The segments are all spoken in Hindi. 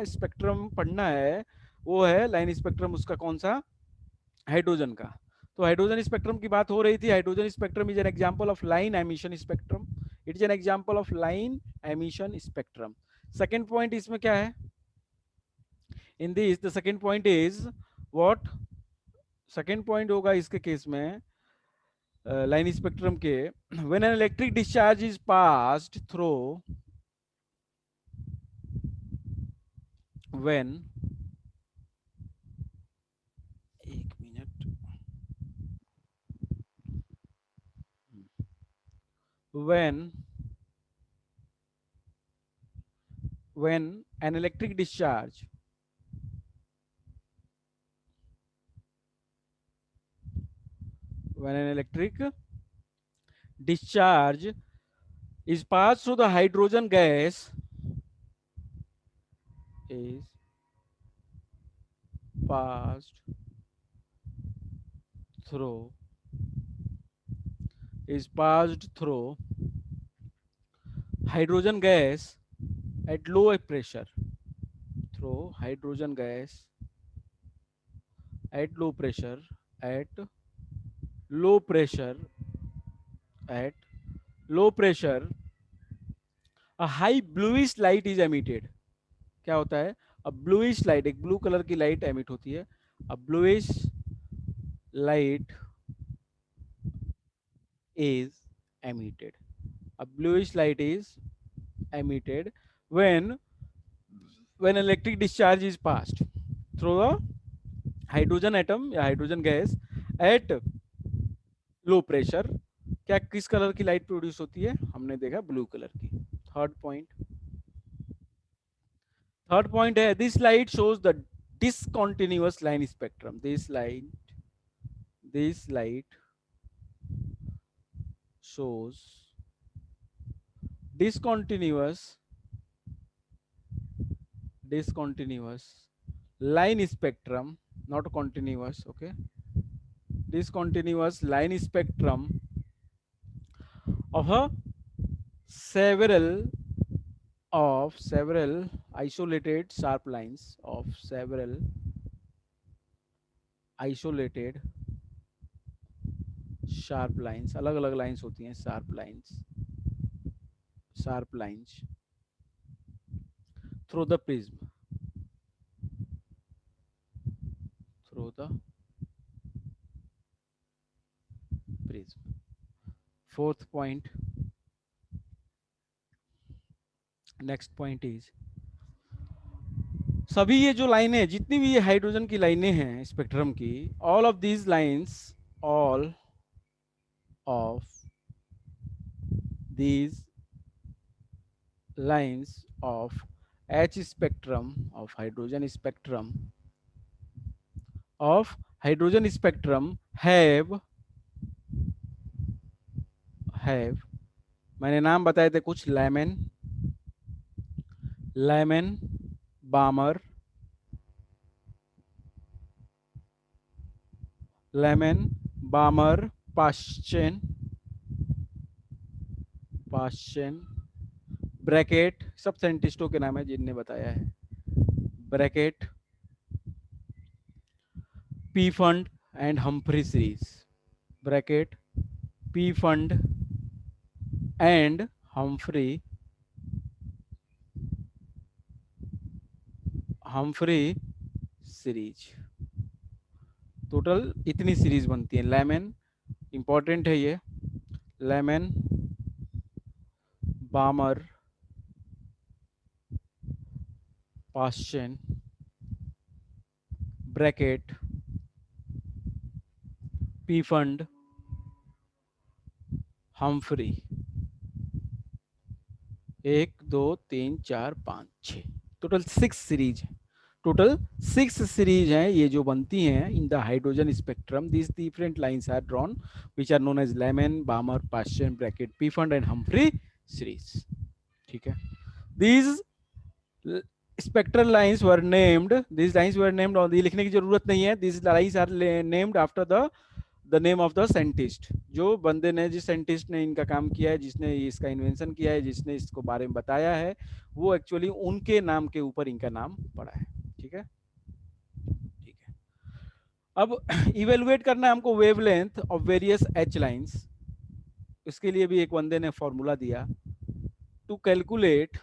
स्पेक्ट्रम पढ़ना है वो है लाइन स्पेक्ट्रम, उसका कौन सा, हाइड्रोजन का। तो हाइड्रोजन स्पेक्ट्रम की बात हो रही थी। Hydrogen spectrum is an example of line emission spectrum, it is an example of line emission spectrum. Second point इसमें क्या है, in this the second point is what, second point होगा इसके केस में लाइन स्पेक्ट्रम के, when an electric discharge is passed through, when, एक minute, when when an electric discharge when an electric discharge is passed through the hydrogen gas is passed through is passed through hydrogen gas at low pressure, through hydrogen gas at low pressure, at low pressure, at low pressure, a high bluish light is emitted. क्या होता है, अब ब्लूइश लाइट, एक ब्लू कलर की लाइट एमिट होती है, अब bluish light is emitted, a bluish light is emitted when electric discharge is passed through the hydrogen atom या hydrogen gas at low pressure। क्या किस कलर की लाइट प्रोड्यूस होती है, हमने देखा ब्लू कलर की। थर्ड पॉइंट है, this light shows the discontinuous line spectrum, this light shows discontinuous line spectrum, not continuous, okay, discontinuous line spectrum of a several isolated sharp lines, of several isolated sharp lines, अलग अलग लाइंस होती हैं, sharp lines through the prism, fourth point, next point is, सभी ये जो लाइनें, जितनी भी ये हाइड्रोजन की लाइनें हैं स्पेक्ट्रम की, all of these lines, all of these lines of H spectrum, of hydrogen spectrum, have मैंने नाम बताए थे कुछ, लैमन, बामर, पाश्चेन, ब्रैकेट, सब साइंटिस्टों के नाम है जिनने बताया है, bracket, Pfund and Humphrey series, bracket, Pfund and Humphrey series. Total इतनी सीरीज बनती है। लैमन इंपॉर्टेंट है ये, Lyman, Balmer, Paschen, bracket, Pfund, Humphrey, 1 2 3 4 5 6, total 6 series है। टोटल 6 सीरीज हैं ये जो बनती हैं in the hydrogen spectrum. This different lines are drawn which are known as Lyman, Balmer, Paschen, bracket, Pfund and Humphrey series. ठीक है, these spectral lines were named, these lines were named, और ये लिखने की जरूरत नहीं है, these lines are named after the name of the scientist, जो बंदे ने, जिस साइंटिस्ट ने इनका काम किया है, जिसने इसका इन्वेंशन किया है, जिसने इसको बारे में बताया है, वो एक्चुअली उनके नाम के ऊपर इनका नाम पड़ा है। ठीक है, ठीक है। अब इवेलुएट करना है हमको wavelength of various H lines. इसके लिए भी एक बंदे ने फॉर्मूला दिया, टू कैलकुलेट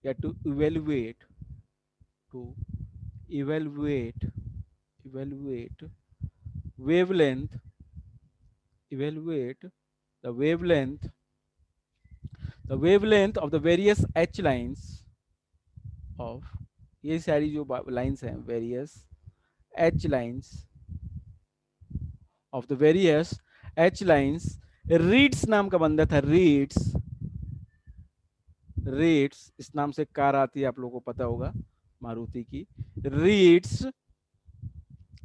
या to evaluate wavelength evaluate the wavelength of the various h lines of, ये सारी जो लाइंस हैं, various h lines of the various h lines, reads नाम का बंदा था, रीड्स इस नाम से कार आती है, आप लोगों को पता होगा, मारुति की रीड्स,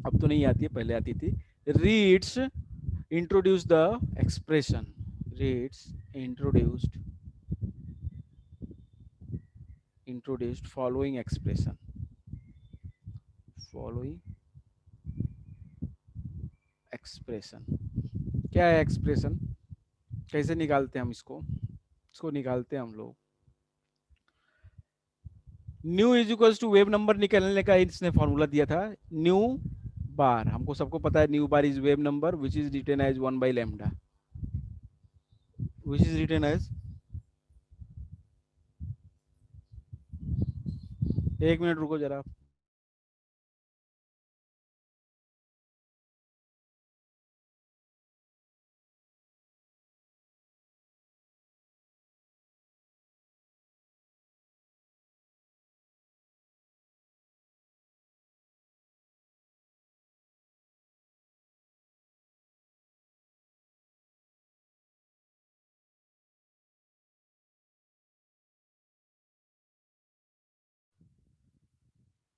अब तो नहीं आती है, पहले आती थी। Reads introduced the expression, Reeds introduced following expression, क्या है एक्सप्रेशन, कैसे निकालते हैं हम इसको निकालते हैं हम लोग, nu is equals to wave number निकालने का इसने फॉर्मूला दिया था, न्यू बार, हमको सबको पता है nu bar is wave number which is written as 1 by lambda, which is written as, एक मिनट रुको जरा,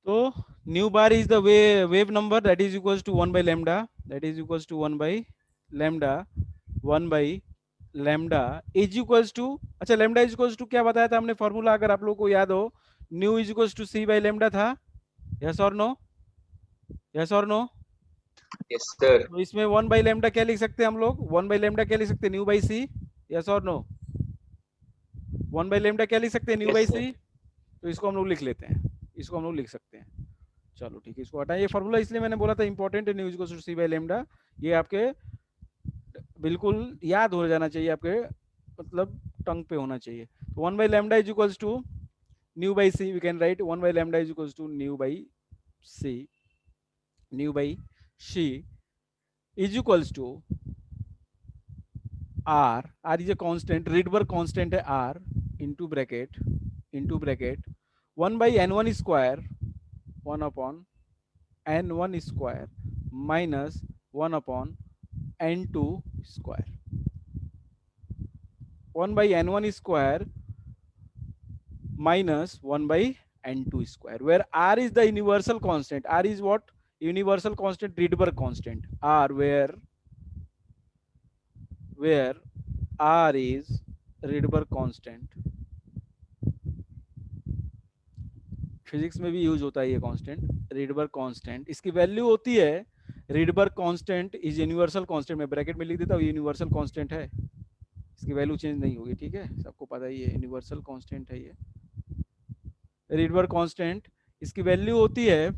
तो nu bar is the wave number that is equals to 1 by lambda, that is equals to 1 by lambda, 1 by lambda is equals to, अच्छा lambda इज इक्वल्स टू क्या बताया था हमने फॉर्मूला, अगर आप लोगों को याद हो, nu is equals to c by lambda था, यस और नो, यस और नो, यस सर। तो इसमें 1 by lambda क्या लिख सकते हैं हम लोग, 1 by lambda क्या लिख सकते हैं, न्यू बाई सी, यस और नो, 1 by lambda क्या लिख सकते हैं, न्यू बाई सी, तो इसको हम लोग लिख लेते हैं, इसको हम लोग लिख सकते हैं, चलो ठीक है, इसको हटाएं, ये फॉर्मूला इसलिए मैंने बोला था इंपॉर्टेंट है, nu is equals to c by lambda, ये आपके बिल्कुल याद हो जाना चाहिए, आपके मतलब टंग पे होना चाहिए, तो 1 by lambda is equals to nu by c, we can write 1 by lambda is equals to nu by c is equals to r is a constant, Rydberg constant है r, into bracket 1 by n1 square 1 upon n1 square minus 1 upon n2 square, 1 by n1 square minus 1 by n2 square, where r is the universal constant, r is what, universal constant, Rydberg constant, r where r is Rydberg constant, physics में भी यूज होता है ये कांस्टेंट, Rydberg कांस्टेंट, इसकी वैल्यू होती है, Rydberg constant is universal constant, मैं ब्रैकेट में लिख देता हूँ, यूनिवर्सल कांस्टेंट है, इसकी वैल्यू चेंज नहीं होगी, ठीक है, सबको पता ही है, यूनिवर्सल कांस्टेंट है ये Rydberg कांस्टेंट, इसकी वैल्यू होती है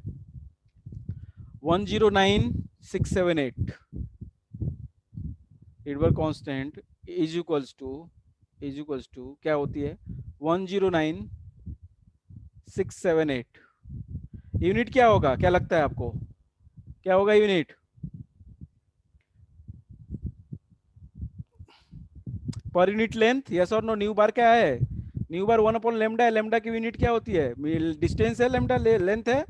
109678, Rydberg constant is equals to क्या होती है 109678, यूनिट क्या होगा, क्या लगता है आपको, क्या होगा unit, per unit length, yes और नो, न्यू बार क्या है, न्यू बार 1 अपॉन लेमडा है, लेमडा की यूनिट क्या होती है, डिस्टेंस है, लेमडा लेंथ है,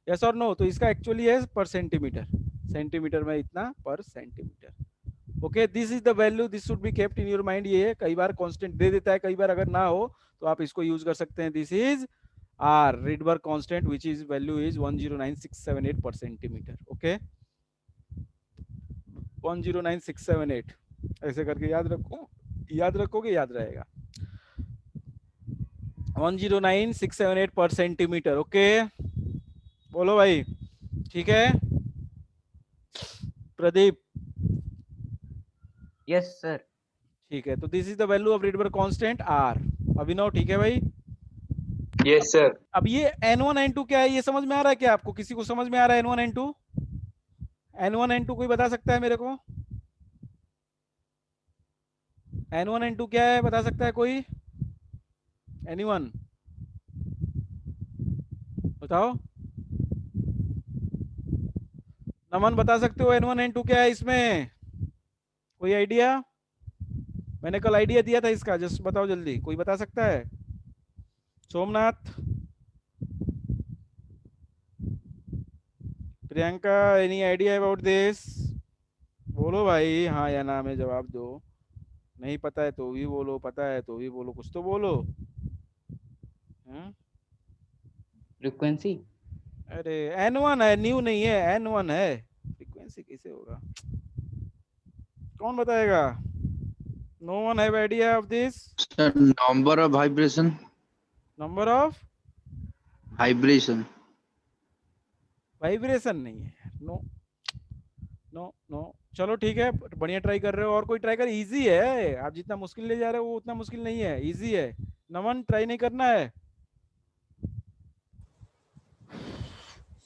यस और नो, तो इसका एक्चुअली है पर सेंटीमीटर, सेंटीमीटर में इतना पर centimetre, okay, this is the value, this should be kept in your mind, ये कई बार कांस्टेंट दे देता है, कई बार अगर ना हो तो आप इसको यूज कर सकते हैं, this is R Rydberg constant which is value is 109678 per centimeter, okay, 109678 ऐसे करके याद रखो, याद रखोगे याद रहेगा, 109678 पर सेंटीमीटर, ओके, बोलो भाई, ठीक है, प्रदीप, यस सर। ठीक है, तो this is the value of Rydberg constant R. Abhinav, ठीक है भाई? Yes, sir. अब ये N1 N2 क्या है, ये समझ में आ रहा है क्या आपको? किसी को समझ में आ रहा है N1 N2? N1 N2 कोई बता सकता है मेरे को? N1 N2 क्या है, बता सकता है कोई? एनीवन, बताओ। नमन, बता सकते हो N1 N2 क्या है इसमें? कोई आइडिया? मैंने कल आइडिया दिया था इसका, जस्ट बताओ जल्दी, कोई बता सकता है? Somnath, Priyanka, any idea about this? बोलो भाई, हाँ या ना में जवाब दो। नहीं पता है तो भी बोलो, पता है तो भी बोलो, कुछ तो बोलो। हम्म? फ्रीक्वेंसी। अरे N1 है, न्यू नहीं है, N1 है। फ्रीक्वेंसी कैसे होगा? कौन बताएगा? No one have idea of this? Sir, number of vibration. Number of Vibration. Vibration नहीं है। No no no. चलो ठीक है, बढ़िया ट्राई कर रहे हो, और कोई ट्राई कर। इजी है, आप जितना मुश्किल ले जा रहे हो वो उतना मुश्किल नहीं है, इजी है। नमन, ट्राई नहीं करना है?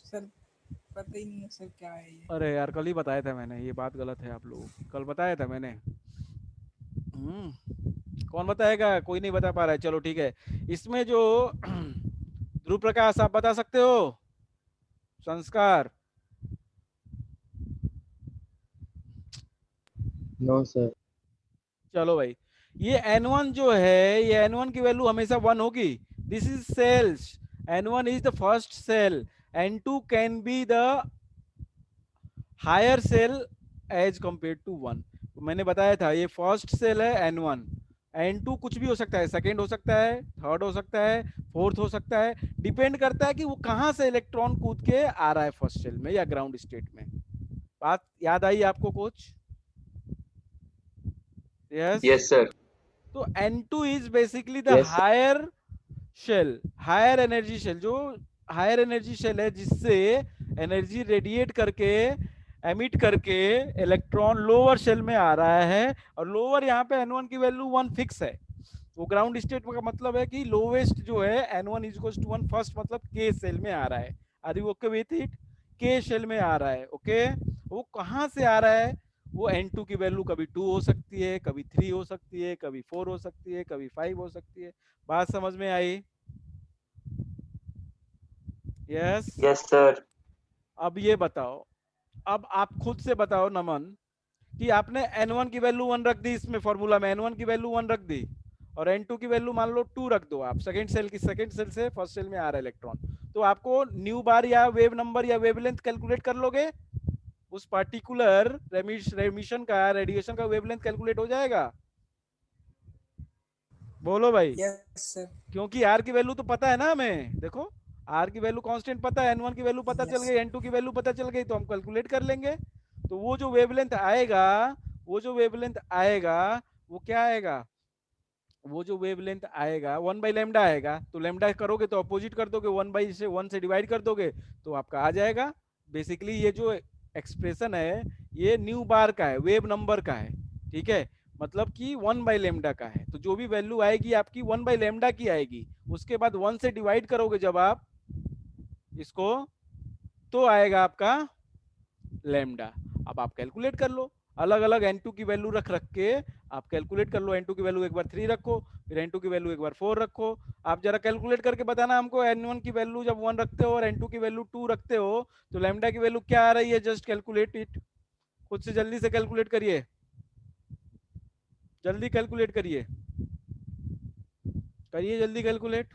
सर पता ही नहीं है सर क्या है ये। अरे यार, कल ही बताया था मैंने, ये बात गलत है आप लोगों की, कल बताया था मैंने। कौन बताएगा? कोई नहीं बता पा रहा है, चलो ठीक है। इसमें जो ध्रुव प्रकाश, आप बता सकते हो? संस्कार, नो सर। चलो भाई। ये N1 जो है, ये N1 की वैल्यू हमेशा 1 होगी। This is shells, N1 is the first shell, N2 can be the higher shell as compare to 1। मैंने बताया था ये फर्स्ट सेल है N1। N2 कुछ भी हो सकता है, सेकेंड हो सकता है, थर्ड हो सकता है, फोर्थ हो सकता है, डिपेंड करता है कि वो कहां से इलेक्ट्रॉन कूद के आ रहा है, फर्स्ट सेल में या ग्राउंड स्टेट में। बात याद आई आपको कुछ? यस। Yes, sir. तो N2 is basically the Yes, sir. Higher shell, higher energy shell, जो हायर एनर्जी शेल है जिससे एनर्जी रेडिएट करके, एमिट करके इलेक्ट्रॉन लोअर शेल में आ रहा है। और लोअर यहाँ पे N1 की वैल्यू 1 फिक्स है। वो ग्राउंड स्टेट का मतलब है कि लोवेस्ट जो है N1 is equal to 1, first मतलब के सेल में आ रहा है। Are you okay with it? के शेल में आ रहा है, ओके। वो कहाँ से आ रहा है? वो N2 की वैल्यू कभी 2 हो सकती है, कभी 3 हो सकती है, कभी 4 हो सकती है, कभी 5 हो सकती है। बात समझ में आई? यस। Yes, sir. अब ये बताओ, अब आप खुद से बताओ नमन, कि आपने N1 की वैल्यू 1 रख दी, इसमें फॉर्मूला में N1 की वैल्यू 1 रख दी, और N2 की वैल्यू मान लो 2 रख दो आप। सेकंड सेल की, सेकंड सेल से फर्स्ट सेल में आ रहा है इलेक्ट्रॉन, तो आपको न्यू बार या वेव नंबर या वेवलेंथ कैलकुलेट कर लोगे? उस पार्टिकुलर रेमिशन का, रेडिएशन का वेवलेंथ कैलकुलेट हो जाएगा? बोलो भाई। Yes sir. क्योंकि आर की वैल्यू तो पता है ना हमें, देखो आर की वैल्यू कांस्टेंट पता है, N1 की वैल्यू पता चल Yes. गई, N2 की वैल्यू पता चल गई, तो हम कैलकुलेट कर लेंगे। तो वो जो वेवलेंथ आएगा, वो जो वेवलेंथ आएगा, वो क्या आएगा? वो जो वेवलेंथ आएगा 1 बाई लेमडा आएगा। तो लेमडा करोगे तो अपोजिट कर दोगे, 1 बाई से 1 से डिवाइड कर दोगे, तो आपका आ जाएगा। बेसिकली ये जो एक्सप्रेशन है, ये न्यू बार का है, वेव नंबर का है, ठीक है। मतलब कि 1 बाई लेमडा का है, तो जो भी वैल्यू आएगी आपकी 1 बाई लेमडा की आएगी। उसके बाद 1 से डिवाइड करोगे जब आप इसको, तो आएगा आपका लेमडा। अब आप कैलकुलेट कर लो, अलग अलग N2 की वैल्यू रख रख के आप कैलकुलेट कर लो। N2 की वैल्यू एक बार 3 रखो, फिर N2 की वैल्यू एक बार 4 रखो। आप जरा कैलकुलेट करके बताना हमको, N1 की वैल्यू जब 1 रखते हो और N2 की वैल्यू 2 रखते हो, तो लेमडा की वैल्यू क्या आ रही है? जस्ट कैलकुलेट इट, खुद से जल्दी से कैलकुलेट करिए, जल्दी कैलकुलेट करिए, करिए जल्दी कैलकुलेट।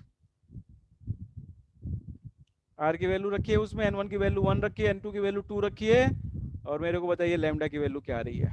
आर की वैल्यू रखिए उसमें, N1 की वैल्यू 1 रखिए, N2 की वैल्यू 2 रखिए, और मेरे को बताइए लेमडा की वैल्यू क्या आ रही है।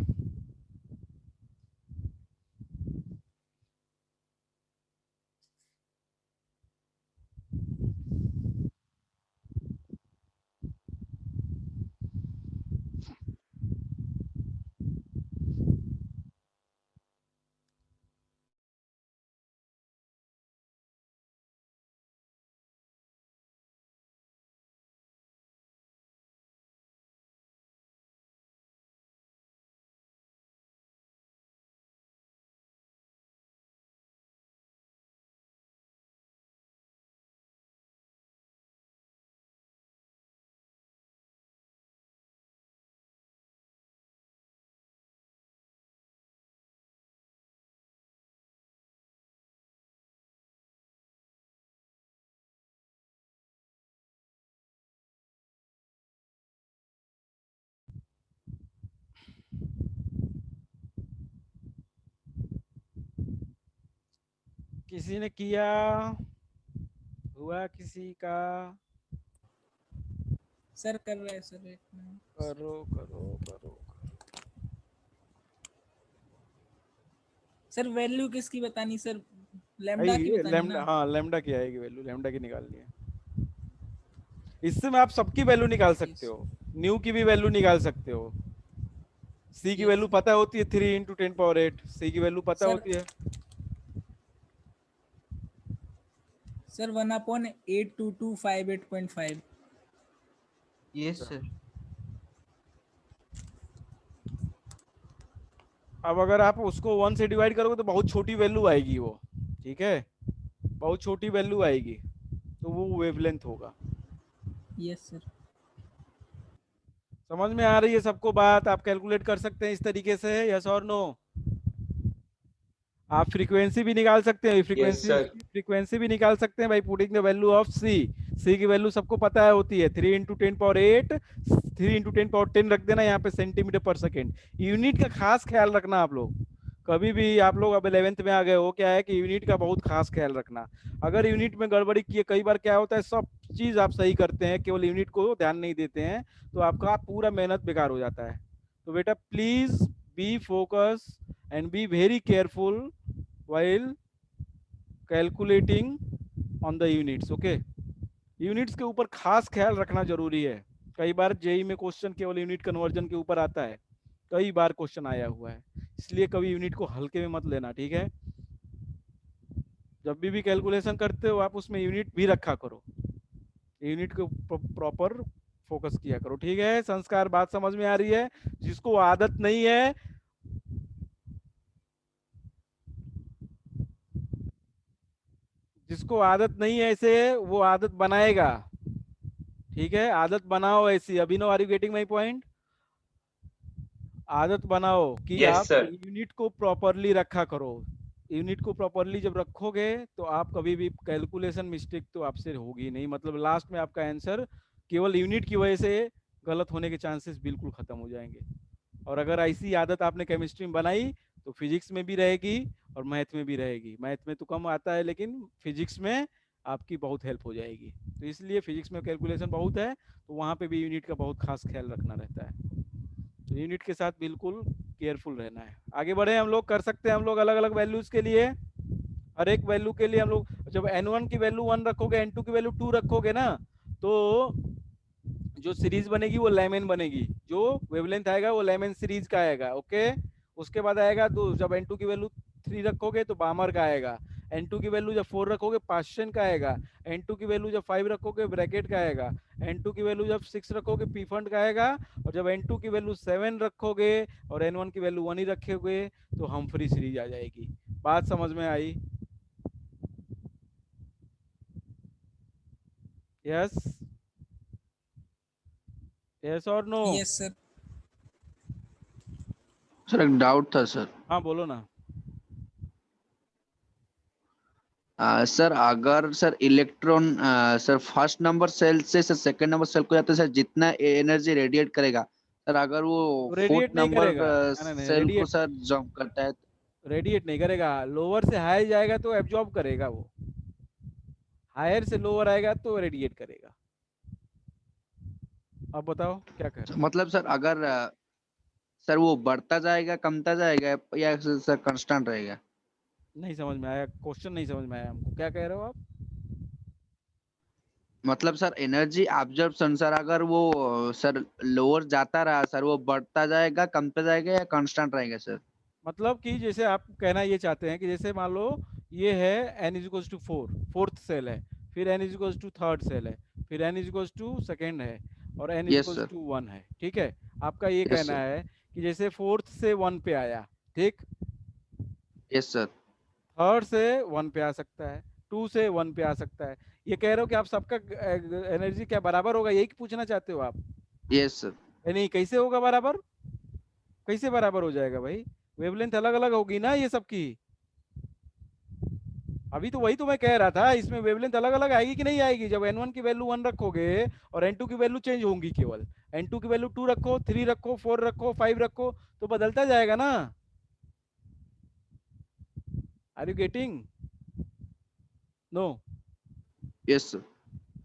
किसी ने किया? हुआ किसी का? सर कर रहे हैं सर, एक मिनट। करो करो करो। सर वैल्यू किसकी बतानी सर? लेमडा की भाई बतानी लैम्डा, ना? हाँ लैम्डा की आएगी वैल्यू, लैम्डा की निकालनी है। इससे में आप सबकी वैल्यू निकाल सकते हो, न्यू की भी वैल्यू निकाल सकते हो। सी की Yes, वैल्यू पता होती है 3 इंटू 10 पावर 8, सी की वैल्यू पता सर होती है। सर 1/82258.5। Yes sir. अब अगर आप उसको 1 से डिवाइड करोगे तो बहुत छोटी वैल्यू आएगी वो, ठीक है, बहुत छोटी वैल्यू आएगी, तो वो वेवलेंथ होगा। Yes sir. समझ में आ रही है सबको बात? आप कैलकुलेट कर सकते हैं इस तरीके से, यस और नो? आप फ्रीक्वेंसी भी निकाल सकते हैं, Yes, फ्रीक्वेंसी sir. फ्रीक्वेंसी भी निकाल सकते हैं भाई, पुटिंग द वैल्यू ऑफ सी। सी की वैल्यू सबको पता है होती है 3 इंटू 10 पावर 8, 3 इंटू 10 पावर 10 रख देना यहाँ पे सेंटीमीटर पर सेकेंड। यूनिट का खास ख्याल रखना आप लोग, कभी भी आप लोग अब 11th में आ गए हो, क्या है कि यूनिट का बहुत खास ख्याल रखना। अगर यूनिट में गड़बड़ी की, कई बार क्या होता है सब चीज आप सही करते हैं, केवल यूनिट को ध्यान नहीं देते हैं, तो आपका पूरा मेहनत बेकार हो जाता है। तो बेटा please be focus and be very careful while calculating on the units, okay? Units के ऊपर खास ख्याल रखना जरूरी है। कई बार जेई में क्वेश्चन केवल यूनिट कन्वर्जन के ऊपर आता है, कई बार क्वेश्चन आया हुआ है, इसलिए कभी यूनिट को हल्के में मत लेना, ठीक है? जब भी कैलकुलेशन करते हो आप उसमें यूनिट भी रखा करो, यूनिट को प्रॉपर फोकस किया करो, ठीक है? संस्कार बात समझ में आ रही है? जिसको आदत नहीं है, जिसको आदत नहीं है ऐसे, वो आदत बनाएगा, ठीक है? आदत बनाओ ऐसी। Abhinav, are you getting my point? आदत बनाओ कि Yes, आप sir. यूनिट को प्रॉपरली रखा करो। यूनिट को प्रॉपरली जब रखोगे तो आप कभी भी कैलकुलेशन मिस्टेक तो आपसे होगी नहीं, मतलब लास्ट में आपका आंसर केवल यूनिट की वजह से गलत होने के चांसेस बिल्कुल खत्म हो जाएंगे। और अगर ऐसी आदत आपने केमिस्ट्री में बनाई तो फिजिक्स में भी रहेगी और मैथ में भी रहेगी। मैथ में तो कम आता है लेकिन फिजिक्स में आपकी बहुत हेल्प हो जाएगी। तो इसलिए फिजिक्स में कैलकुलेशन बहुत है, तो वहाँ पे भी यूनिट का बहुत खास ख्याल रखना रहता है, तो यूनिट के साथ बिल्कुल केयरफुल रहना है। आगे बढ़े हम लोग, कर सकते हैं हम लोग अलग अलग वैल्यूज के लिए, हर एक वैल्यू के लिए हम लोग जब n1 की वैल्यू 1 रखोगे, n2 की वैल्यू 2 रखोगे ना, तो जो सीरीज बनेगी वो लेमन बनेगी, जो वेवलेंथ आएगा वो लेमन सीरीज का आएगा, ओके? उसके बाद आएगा तो जब n2 की वैल्यू 3 रखोगे तो बामर का आएगा, n2 की वैल्यू जब 4 रखोगे पास्शन का आएगा, n2 की वैल्यू जब 5 रखोगे ब्रैकेट का आएगा, n2 की वैल्यू जब 6 रखोगे पीफंड का आएगा, और जब n2 की वैल्यू 7 रखोगे और n1 की वैल्यू 1 ही रखोगे तो हमफ्री सीरीज आ जाएगी। बात समझ में आई? यस, यस और नो? Yes sir. सर एक डाउट था सर। हाँ बोलो ना। सर अगर sir electron sir first number shell से सर सेकंड नंबर सेल को जाता है सर, जितना एनर्जी रेडिएट करेगा सर, अगर वो तो फोर्थ रेडिएट नहीं नंबर करेगा, नहीं नहीं, सेल को रेडिएट सर जंप करता है रेडिएट नहीं करेगा। लोअर से हाई जाएगा तो एब्जॉर्ब करेगा वो, हायर से लोअर आएगा तो रेडिएट करेगा। अब बताओ क्या कह रहे हो? मतलब सर अगर सर वो बढ़ता जाएगा कमता जाएगा या सर कांस्टेंट रहेगा? नहीं समझ में आया, क्वेश्चन नहीं समझ में आया हमको, क्या कह रहे हो आप? मतलब सर एनर्जी एब्जॉर्प्शन सर, अगर वो सर लोअर जाता रहा सर, वो बढ़ता जाएगा कमता जाएगा या कांस्टेंट रहेगा सर? मतलब कि जैसे आप कहना ये चाहते हैं कि जैसे मान लो ये है n is equals to 4, fourth shell है, फिर n is equals to third shell है, फिर n is equals to second है, और n is yes equals sir. To 1 है, ठीक है? आपका ये यस कहना सर। है कि जैसे फोर्थ से 1 पे आया, ठीक, यस सर। थर्ड से 1 पे आ सकता है, 2 से 1 पे आ सकता है। ये कह रहे हो कि आप सबका एनर्जी क्या बराबर होगा, यही पूछना चाहते हो आप? Yes sir. नहीं, कैसे होगा बराबर? कैसे बराबर हो जाएगा भाई? वेवलेंथ अलग अलग होगी ना ये सबकी। अभी तो वही तो मैं कह रहा था, इसमें वेवलेंथ अलग अलग आएगी कि नहीं आएगी? जब N1 की वैल्यू 1 रखोगे और N2 की वैल्यू चेंज होंगी, केवल N2 की वैल्यू 2 रखो, 3 रखो, 4 रखो, 5 रखो, तो बदलता जाएगा ना। Are you getting? No? Yes sir.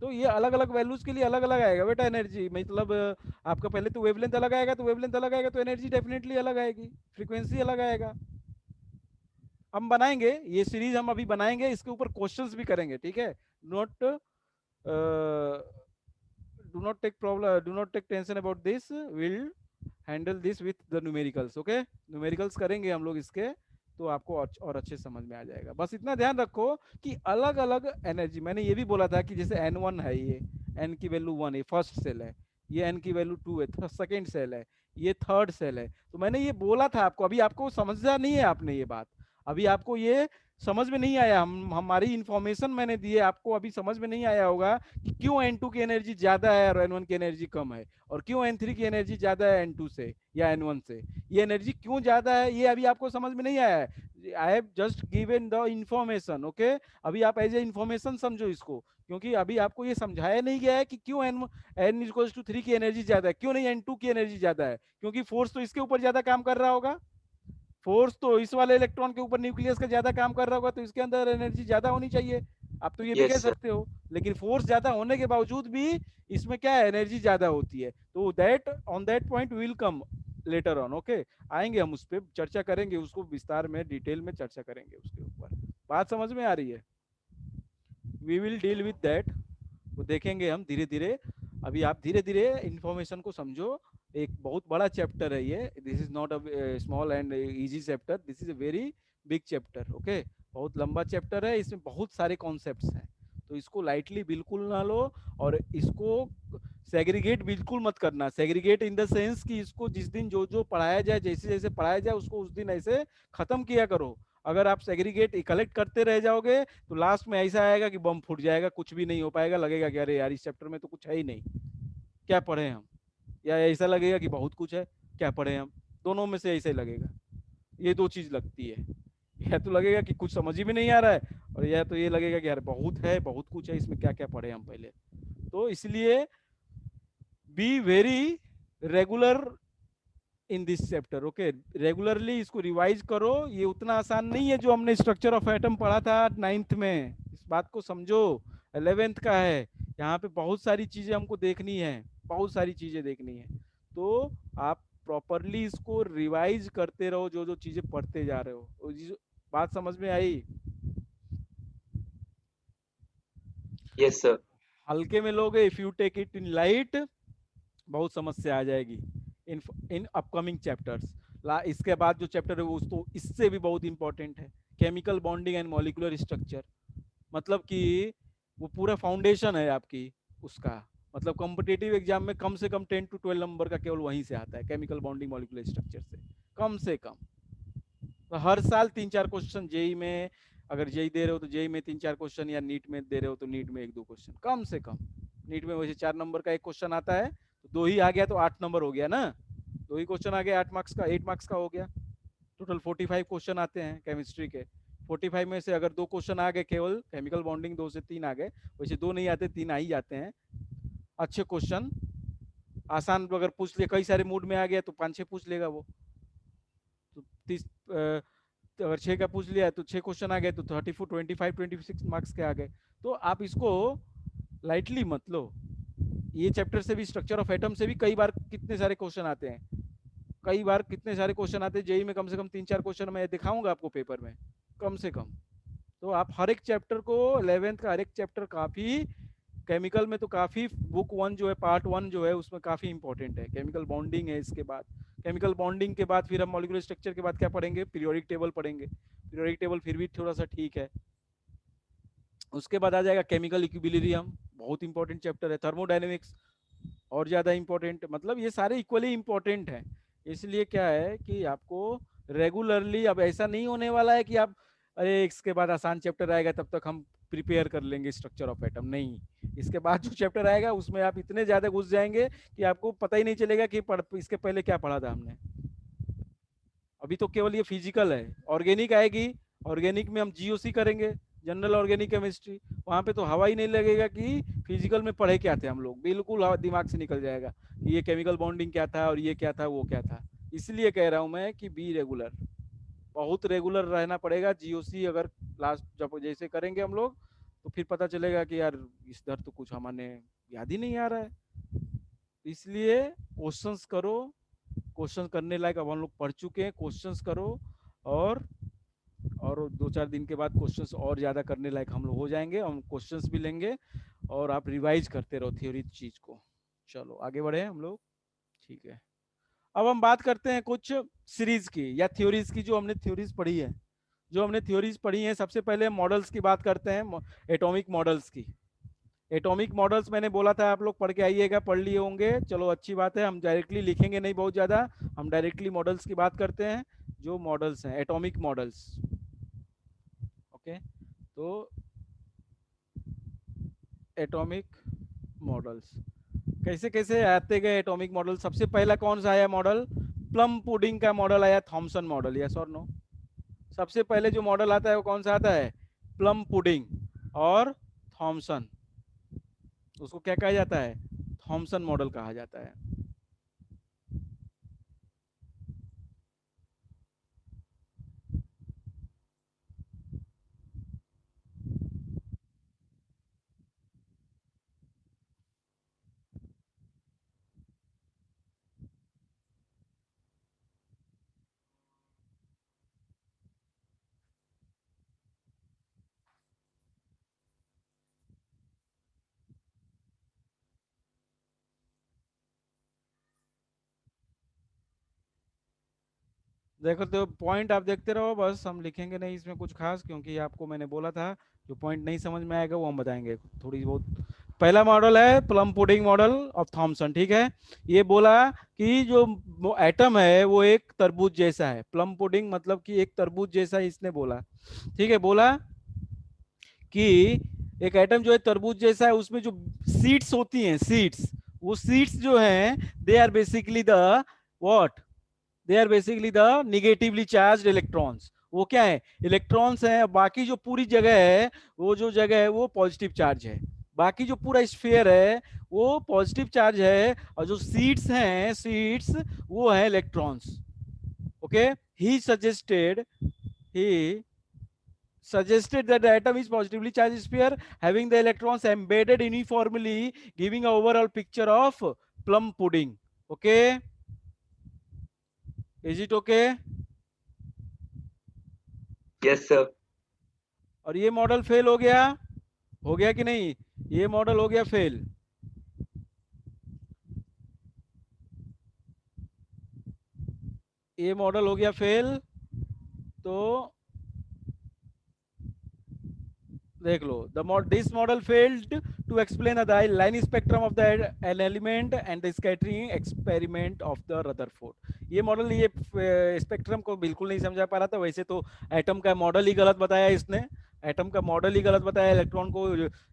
तो ये अलग अलग वैल्यूज के लिए अलग अलग आएगा बेटा एनर्जी, मतलब आपका पहले तो वेवलेंथ अलग आएगा, तो वेवलेंथ अलग आएगा तो एनर्जी डेफिनेटली अलग आएगी, फ्रीक्वेंसी अलग आएगा। हम बनाएंगे ये सीरीज, हम अभी बनाएंगे, इसके ऊपर क्वेश्चंस भी करेंगे, ठीक है? Not do not take problem, do not take tension about this, we'll handle this with the numericals, okay? Numericals करेंगे हम लोग इसके, तो आपको और अच्छे समझ में आ जाएगा। बस इतना ध्यान रखो कि अलग अलग एनर्जी, मैंने ये भी बोला था कि जैसे N1 है, ये N की वैल्यू 1 है, फर्स्ट सेल है, ये N की वैल्यू 2 है, सेकेंड सेल है, ये थर्ड सेल है। तो मैंने ये बोला था आपको, अभी आपको समझा नहीं है आपने ये बात, अभी आपको ये समझ में नहीं आया, हम हमारी इंफॉर्मेशन मैंने दी है आपको, अभी समझ में नहीं आया होगा कि क्यों N2 की एनर्जी ज्यादा है और N1 की एनर्जी कम है, और क्यों N3 की एनर्जी ज्यादा है N2 से या N1 से, ये एनर्जी क्यों ज्यादा है, ये अभी आपको समझ में नहीं आया है। I have just given the information, okay? अभी आप एज ए इंफॉर्मेशन समझो इसको, क्योंकि अभी आपको ये समझाया नहीं गया है कि क्यों N इक्वल्स टू 3 की एनर्जी ज्यादा है, क्यों नहीं N2 की एनर्जी ज्यादा है, क्योंकि फोर्स तो इसके ऊपर ज्यादा काम कर रहा होगा, फोर्स तो इस वाले इलेक्ट्रॉन के ऊपर न्यूक्लियस का ज्यादा काम कर रहा होगा, तो इसके अंदर एनर्जी ज्यादा होनी चाहिए। आप तो ये भी कह Yes, sir. सकते हो, लेकिन फोर्स ज्यादा होने के बावजूद भी इसमें क्या है, एनर्जी ज्यादा होती है। तो that on that point will come later on, okay? आएंगे हम उस पर चर्चा करेंगे, उसको विस्तार में डिटेल में चर्चा करेंगे उसके ऊपर। बात समझ में आ रही है? We will deal with that, वो देखेंगे हम धीरे धीरे। अभी आप धीरे धीरे इंफॉर्मेशन को समझो, एक बहुत बड़ा चैप्टर है ये, this is not a small and easy chapter, this is a very big chapter, okay? बहुत लंबा चैप्टर है, इसमें बहुत सारे कॉन्सेप्ट्स हैं, तो इसको लाइटली बिल्कुल ना लो, और इसको सेग्रीगेट बिल्कुल मत करना। सेग्रीगेट इन द सेंस कि इसको जिस दिन जो जो पढ़ाया जाए, जैसे जैसे पढ़ाया जाए, उसको उस दिन ऐसे खत्म किया करो। अगर आप सेग्रीगेट कलेक्ट करते रह जाओगे तो लास्ट में ऐसा आएगा कि बम फूट जाएगा, कुछ भी नहीं हो पाएगा, लगेगा कि अरे यार इस चैप्टर में तो कुछ है ही नहीं, क्या पढ़े हम, या ऐसा लगेगा कि बहुत कुछ है, क्या पढ़े हम, दोनों में से ऐसे लगेगा। ये दो चीज लगती है, या तो लगेगा कि कुछ समझ ही में नहीं आ रहा है, और या तो ये लगेगा कि यार बहुत है, बहुत कुछ है, इसमें क्या क्या पढ़े हम पहले। तो इसलिए be very regular in this chapter, okay? Regularly इसको रिवाइज करो, ये उतना आसान नहीं है जो हमने स्ट्रक्चर ऑफ एटम पढ़ा था 9th में, इस बात को समझो। 11th का है, यहाँ पे बहुत सारी चीजें हमको देखनी है, बहुत सारी चीजें देखनी है, तो आप प्रॉपरली इसको रिवाइज करते रहो, जो जो चीजें पढ़ते जा रहे हो। बात समझ में आई? Yes, sir. हल्के में लोगे, if you take it in light, बहुत समस्या आ जाएगी इन इन अपकमिंग चैप्टर्स। इसके बाद जो चैप्टर है वो तो इससे भी बहुत इंपॉर्टेंट है, chemical bonding and molecular structure, मतलब कि वो पूरा फाउंडेशन है आपकी उसका, मतलब कॉम्पिटिटिव एग्जाम में कम से कम 10 to 12 नंबर का केवल वहीं से आता है, केमिकल बॉन्डिंग मॉलिक्यूलर स्ट्रक्चर से कम। तो हर साल 3-4 क्वेश्चन जेई में, अगर जेई दे रहे हो तो जेई में 3-4 क्वेश्चन, या नीट में दे रहे हो तो नीट में 1-2 क्वेश्चन कम से कम। नीट में वैसे 4 नंबर का एक क्वेश्चन आता है, तो 2 ही आ गया तो 8 नंबर हो गया ना, 2 ही क्वेश्चन आ गया 8 मार्क्स का, 8 मार्क्स का हो गया। टोटल 45 क्वेश्चन आते हैं केमिस्ट्री के, 45 में से अगर 2 क्वेश्चन आ गए केवल केमिकल बॉन्डिंग, 2 से 3 आ गए, वैसे 2 नहीं आते, 3 आ ही जाते हैं। अच्छे क्वेश्चन आसान अगर पूछ लिया, कई सारे मूड में आ गया तो 5-6 पूछ लेगा वो, तो 30 अगर 6 का पूछ लिया तो 6 क्वेश्चन आ गए, तो 34 25 26 मार्क्स के आ गए। तो आप इसको लाइटली मत लो। ये चैप्टर से भी, स्ट्रक्चर ऑफ एटम से भी कई बार कितने सारे क्वेश्चन आते हैं, कई बार कितने सारे क्वेश्चन आते हैं जेई में, कम से कम 3-4 क्वेश्चन मैं दिखाऊंगा आपको पेपर में, कम से कम। तो आप हर एक चैप्टर को, 11th का हर एक चैप्टर काफी, केमिकल में तो काफी, बुक 1 जो है, पार्ट 1 जो है उसमें काफी इंपॉर्टेंट है, केमिकल बॉन्डिंग है। इसके बाद केमिकल बॉन्डिंग के बाद फिर हम मॉलिक्यूलर स्ट्रक्चर के बाद क्या पढ़ेंगे, पीरियोडिक टेबल पढ़ेंगे। पीरियोडिक टेबल फिर भी थोड़ा सा ठीक है। उसके बाद आ जाएगा केमिकल इक्विलिब्रियम, बहुत इंपॉर्टेंट चैप्टर है। थर्मोडायनेमिक्स और ज्यादा इंपॉर्टेंट, मतलब ये सारे इक्वली इंपॉर्टेंट हैं। इसलिए क्या है कि आपको रेगुलरली, अब ऐसा नहीं होने वाला है कि आप अरे इसके बाद आसान चैप्टर आएगा तब तक हम प्रिपेयर कर लेंगे स्ट्रक्चर ऑफ एटम, नहीं। इसके बाद जो चैप्टर आएगा उसमें आप इतने ज्यादा घुस जाएंगे कि आपको पता ही नहीं चलेगा कि इसके पहले क्या पढ़ा था हमने। अभी तो केवल ये फिजिकल है, ऑर्गेनिक आएगी, ऑर्गेनिक में हम जीओसी करेंगे, जनरल ऑर्गेनिक केमिस्ट्री, वहां पे तो हवा ही नहीं लगेगा कि फिजिकल में पढ़े क्या थे हम लोग, बिल्कुल दिमाग से निकल जाएगा कि ये केमिकल बॉन्डिंग क्या था और ये क्या था वो क्या था। इसलिए कह रहा हूं मैं कि बी रेगुलर, बहुत रेगुलर रहना पड़ेगा। जीओसी अगर क्लास जब जैसे करेंगे हम लोग तो फिर पता चलेगा कि यार इस दर तो कुछ हमारे याद ही नहीं आ रहा है। इसलिए क्वेश्चंस करो, क्वेश्चन करने लायक अब हम लोग पढ़ चुके हैं, क्वेश्चंस करो और 2-4 दिन के बाद क्वेश्चंस और ज्यादा करने लायक हम लोग हो जाएंगे, हम क्वेश्चंस भी लेंगे और आप रिवाइज करते रहो थ्योरी चीज को। चलो आगे बढ़े हम लोग, ठीक है। अब हम बात करते हैं कुछ सीरीज की या थ्योरीज की, जो हमने थ्योरीज पढ़ी है। जो हमने थ्योरीज पढ़ी हैं, सबसे पहले मॉडल्स की बात करते हैं, एटॉमिक मॉडल्स की। एटॉमिक मॉडल्स मैंने बोला था आप लोग पढ़ के आइएगा, पढ़ लिए होंगे, चलो अच्छी बात है। हम डायरेक्टली लिखेंगे नहीं बहुत ज़्यादा, हम डायरेक्टली मॉडल्स की बात करते हैं। जो मॉडल्स हैं एटॉमिक मॉडल्स, ओके। तो एटॉमिक मॉडल्स कैसे कैसे आते गए एटॉमिक मॉडल। सबसे पहला कौन सा आया मॉडल? प्लम पुडिंग का मॉडल आया, थॉमसन मॉडल, यस और नो? सबसे पहले जो मॉडल आता है वो कौन सा आता है? प्लम पुडिंग और थॉमसन, उसको क्या कहा जाता है? थॉमसन मॉडल कहा जाता है। देखो तो पॉइंट आप देखते रहो बस, हम लिखेंगे नहीं इसमें कुछ खास, क्योंकि आपको मैंने बोला था जो पॉइंट नहीं समझ में आएगा वो हम बताएंगे थोड़ी बहुत। पहला मॉडल है plum pudding model of Thomson, ठीक है। ये बोला कि जो एटम है वो एक तरबूज जैसा है। प्लम पुडिंग मतलब कि एक तरबूज जैसा, इसने बोला, ठीक है। बोला कि एक एटम जो है तरबूज जैसा है, उसमें जो सीड्स होती हैं, सीड्स, वो सीड्स जो हैं they are basically the what, they are basically the negatively charge electrons. वो क्या है? इलेक्ट्रॉन्स हैं। बाकी जो पूरी जगह है, वो जो जगह है वो पॉजिटिव चार्ज है। बाकी जो पूरा स्फीयर है वो पॉजिटिव चार्ज है, और जो सीड्स हैं, सीड्स वो है electrons. Okay, he suggested, he suggested that the atom is positively charged sphere having the electrons embedded uniformly, giving an overall picture of plum pudding. Okay, is it okay? Yes, sir. और ये मॉडल फेल हो गया कि नहीं? ये मॉडल हो गया फेल। ये मॉडल हो गया फेल। तो देख लो, this model failed to explain the line spectrum of an element and the scattering experiment of the Rutherford. ये मॉडल, ये स्पेक्ट्रम को बिल्कुल नहीं समझा पा रहा था। वैसे तो एटम का मॉडल ही गलत बताया इसने, एटम का मॉडल ही गलत बताया। इलेक्ट्रॉन को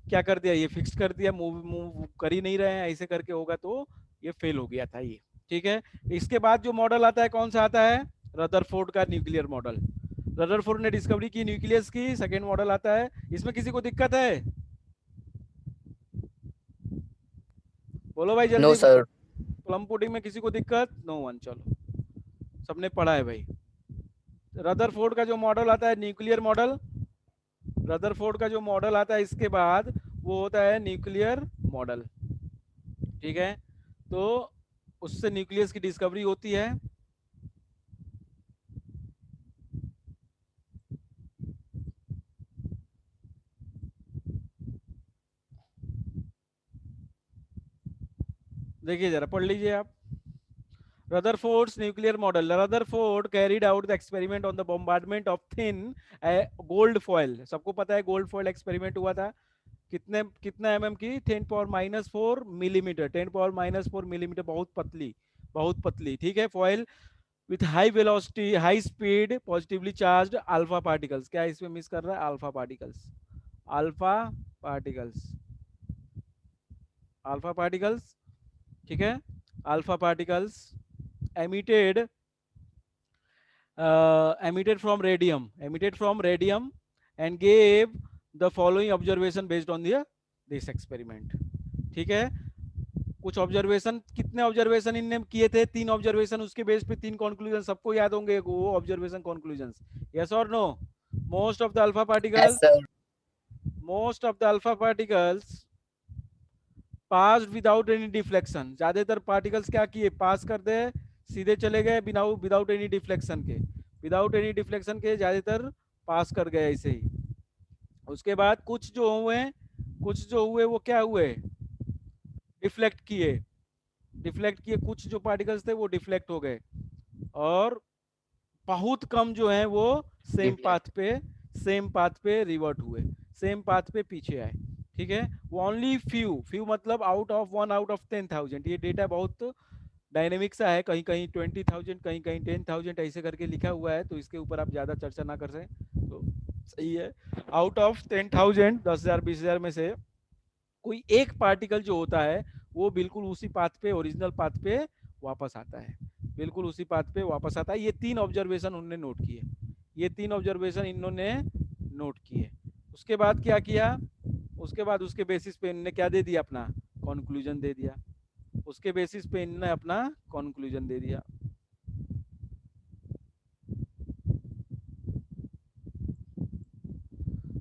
क्या कर दिया, ये फिक्स कर दिया, मूव कर ही नहीं रहे हैं, ऐसे करके होगा तो ये फेल हो गया था ये, ठीक है। इसके बाद जो मॉडल आता है कौन सा आता है? रदरफोर्ड का न्यूक्लियर मॉडल। रदरफोर्ड ने डिस्कवरी की न्यूक्लियस की, सेकेंड मॉडल आता है। इसमें किसी को दिक्कत है? बोलो भाई जल्दी। No sir. प्लम पुडिंग में किसी को दिक्कत? नो वन, चलो सबने पढ़ा है भाई। रदरफोर्ड का जो मॉडल आता है न्यूक्लियर मॉडल, रदरफोर्ड का जो मॉडल आता है इसके बाद वो होता है न्यूक्लियर मॉडल, ठीक है। तो उससे न्यूक्लियस की डिस्कवरी होती है। देखिए जरा पढ़ लीजिए आप। Rutherford's nuclear model. Rutherford carried out the experiment on the bombardment of thin gold foil. सबको पता है गोल्ड फॉइल एक्सपेरिमेंट हुआ था। कितना mm की? 10⁻⁴ मिलीमीटर, 10⁻⁴ मिलीमीटर, बहुत पतली, ठीक है, foil with high velocity, high speed, positively charge alpha particles. क्या इसमें मिस कर रहा है? Alpha particles, alpha particles, alpha particles, ठीक है। Alpha particles emitted emitted from radium and gave the following observation based on this experiment. ठीक है, कुछ ऑब्जर्वेशन, कितने ऑब्जर्वेशन इनने किए थे? 3 ऑब्जर्वेशन, उसके बेस पे 3 कंक्लूजन सबको याद होंगे, वो ऑब्जर्वेशन कंक्लूजन्स। यस और no? Most of the alpha particles, most of the alpha particles pass without any deflection. ज्यादातर पार्टिकल्स क्या किए? पास कर दे, सीधे चले गए बिना विदाउट एनी डिफ्लेक्शन के, विदाउट एनी डिफ्लेक्शन के ज्यादातर पास कर गए ऐसे ही। उसके बाद कुछ जो हुए वो क्या हुए? डिफ्लेक्ट किए, डिफ्लेक्ट किए, कुछ जो पार्टिकल्स थे वो डिफ्लेक्ट हो गए, और बहुत कम जो है वो सेम पाथ पे रिवर्ट हुए, सेम पाथ पे पीछे आए। ठीक है, वो ओनली फ्यू मतलब आउट ऑफ 1 आउट ऑफ 10,000। ये डेटा बहुत डायनेमिक सा है, कहीं कहीं 20,000, कहीं कहीं 10,000 ऐसे करके लिखा हुआ है, तो इसके ऊपर आप ज्यादा चर्चा ना कर सकें तो सही है। आउट ऑफ 10,000, 10,000 20,000 में से कोई एक पार्टिकल जो होता है वो बिल्कुल उसी पाथ पे, ओरिजिनल पाथ पे वापस आता है, बिल्कुल उसी पाथ पे वापस आता है। ये 3 ऑब्जर्वेशन उन्होंने नोट किए, ये 3 ऑब्जर्वेशन इन्होंने नोट किए। उसके बाद क्या किया? उसके बाद उसके बेसिस पे इन्होंने क्या दे दिया? अपना कंक्लूजन दे दिया। उसके बेसिस पे इन्होंने अपना कंक्लूजन दे दिया।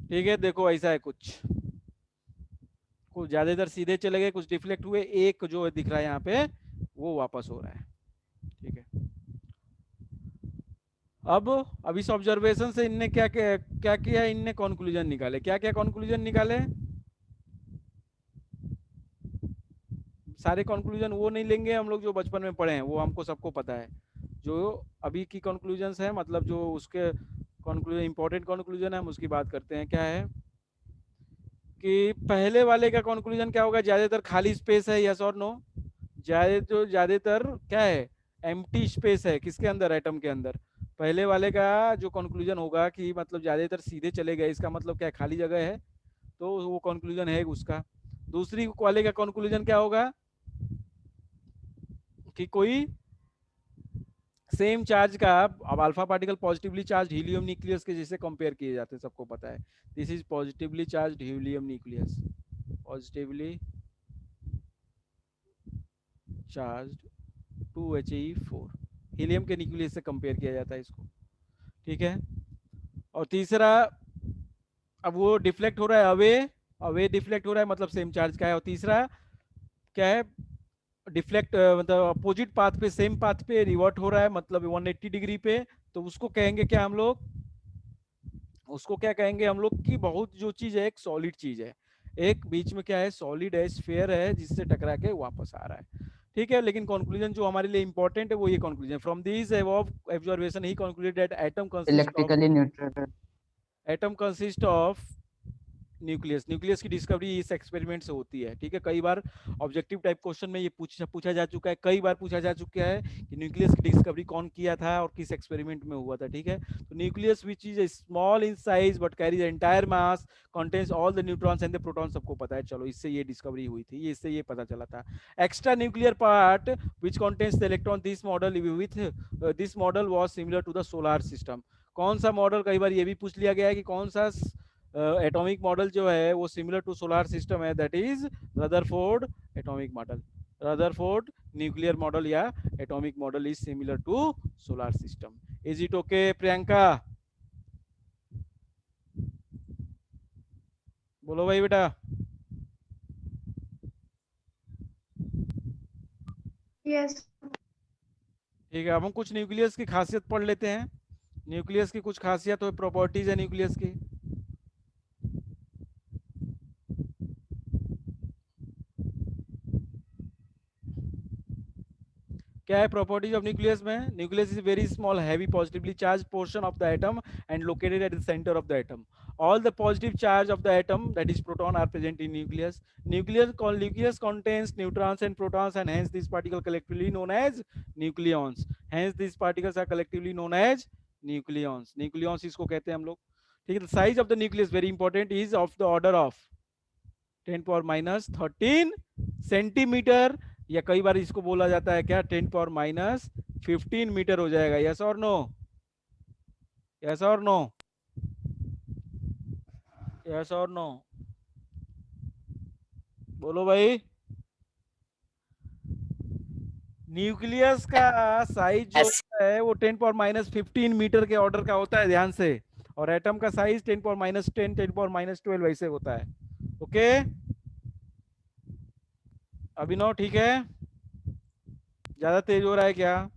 ठीक है, देखो ऐसा है कुछ ज्यादातर सीधे चले गए, कुछ डिफ्लेक्ट हुए, एक जो दिख रहा है यहाँ पे वो वापस हो रहा है। ठीक है, अब इस ऑब्जर्वेशन से इनने क्या किया? इनने कंक्लूजन निकाले। क्या क्या कंक्लूजन निकाले? सारे कंक्लूजन वो नहीं लेंगे हम लोग जो बचपन में पढ़े हैं, वो हमको सबको पता है। जो अभी की कंक्लूजन्स है, मतलब जो उसके कंक्लूजन, इंपॉर्टेंट कंक्लूजन है, हम उसकी बात करते हैं। क्या है कि पहले वाले का कंक्लूजन क्या होगा? ज्यादातर खाली स्पेस है, यस और नो? ज्यादातर क्या है? एम्प्टी स्पेस है, किसके अंदर? एटम के अंदर। पहले वाले का जो कंक्लूजन होगा कि मतलब ज्यादातर सीधे चले गए, इसका मतलब क्या? खाली जगह है, तो वो कंक्लूजन है उसका। दूसरी वाले का कंक्लूजन क्या होगा कि कोई सेम चार्ज का, अब alpha particle positively charge helium nucleus के जैसे कंपेयर किए जाते हैं, सबको पता है। This is positively charge helium nucleus, positively charge 2He4, helium के न्यूक्लियस से कंपेयर किया जाता है इसको। ठीक है, और तीसरा, अब वो डिफ्लेक्ट हो रहा है अवे डिफ्लेक्ट हो रहा है, मतलब सेम चार्ज का है। और तीसरा क्या है? डिफ्लेक्ट मतलब अपोजिट पाथ पे, सेम पाथ पे रिवर्ट हो रहा है, मतलब 180 डिग्री पे। तो उसको कहेंगे क्या हम लोग? उसको क्या कहेंगे हम लोग? कि बहुत जो चीज है एक सॉलिड चीज है, एक बीच में क्या है? सॉलिड है, स्फीयर है, जिससे टकरा के वापस आ रहा है। ठीक है, लेकिन कंक्लूजन जो हमारे लिए इंपॉर्टेंट है वो ये conclusion, from this above observation he concluded that electrically neutral. Atom consist of nucleus की डिस्कवरी इस एक्सपेरिमेंट से होती है। ठीक है, कई बार ऑब्जेक्टिव टाइप क्वेश्चन में ये पूछा जा चुका है, कई बार पूछा जा चुका है कि न्यूक्लियस की डिस्कवरी कौन किया था और किस एक्सपेरिमेंट में हुआ था। ठीक है, तो nucleus which is small in size but carries entire mass, contains all the neutrons and the proton, सबको पता है। चलो, इससे ये डिस्कवरी हुई थी, इससे ये पता चला था। Extra nuclear part which contains the electron, this model with this model was similar to the solar system. कौन सा मॉडल? कई बार ये भी पूछ लिया गया है कि कौन सा एटॉमिक मॉडल जो है वो सिमिलर टू सोलर सिस्टम है, that is Rutherford atomic model. Rutherford nuclear model या atomic model is similar to solar system. Is it okay Priyanka? बोलो भाई बेटा। यस। ठीक है, अब हम कुछ न्यूक्लियस की खासियत पढ़ लेते हैं। न्यूक्लियस की कुछ खासियत और प्रॉपर्टीज है न्यूक्लियस की। क्या है प्रॉपर्टीज ऑफ न्यूक्लियस में? Nucleus is very small heavy positively charge portion of the atom and located at the centre of the atom. all the positive charge of the atom, that is proton, are present in nucleus. Nucleus contains neutrons and protons, and hence these particles collectively known as nucleons. Hence these particles are collectively known as nucleons. Nucleons इसको कहते हैं हम लोग। ठीक है, the size of the nucleus very important, is of the order of 10⁻13 centimetre, या कई बार इसको बोला जाता है क्या? 10⁻15 मीटर हो जाएगा। यस और नो? यस और नो? यस और नो? बोलो भाई। न्यूक्लियस का साइज जो Yes. है वो 10⁻⁻15 मीटर के ऑर्डर का होता है, ध्यान से। और एटम का साइज 10⁻10 10⁻12 वैसे होता है। ओके अभिनव, ठीक है? ज्यादा तेज हो रहा है क्या?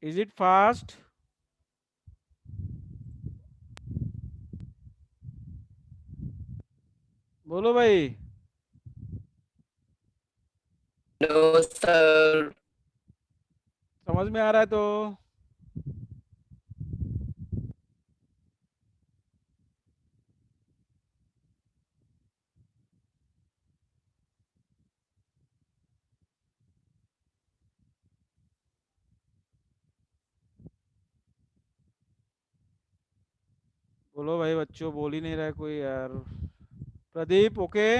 Is it fast? बोलो भाई। No, sir. समझ में आ रहा है तो? बोलो भाई बच्चों, बोल ही नहीं रहा है कोई यार। प्रदीप ओके?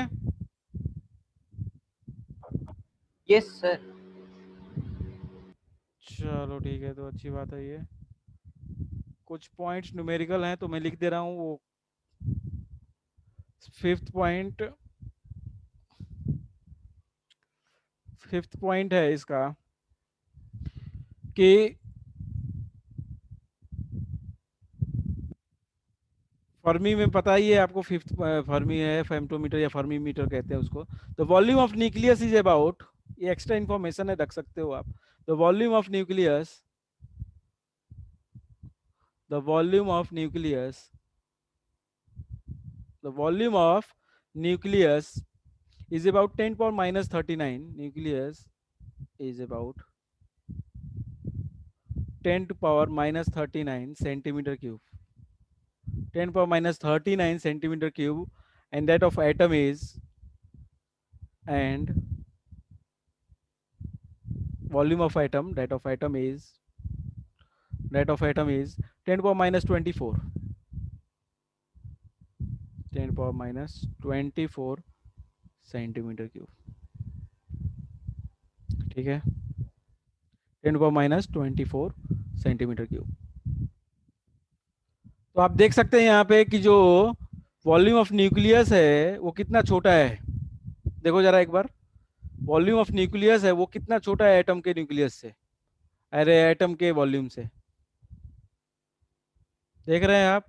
Yes, sir. चलो ठीक है, तो अच्छी बात है ये। कुछ पॉइंट्स न्यूमेरिकल हैं तो मैं लिख दे रहा हूँ। वो 5th पॉइंट है इसका कि फर्मी में पता ही है आपको। 5th फर्मी है, फेम्टोमीटर या फर्मी मीटर कहते हैं उसको। The volume of nucleus is about, ये एक्स्ट्रा इंफॉर्मेशन है, रख सकते हो आप। The volume of nucleus, the volume of nucleus, the volume of nucleus is about 10⁻39. Nucleus is about 10⁻39 centimeter cube. 10⁻39 centimeter cube, and that of atom is, and volume of atom, that of atom is 10⁻24. 10⁻24 centimetre cube, ठीक है? 10⁻24 सेंटीमीटर क्यूब। तो आप देख सकते हैं यहाँ पे कि जो वॉल्यूम ऑफ न्यूक्लियस है वो कितना छोटा है। देखो जरा एक बार, वॉल्यूम ऑफ न्यूक्लियस है वो कितना छोटा है एटम के न्यूक्लियस से, अरे एटम के वॉल्यूम से। देख रहे हैं आप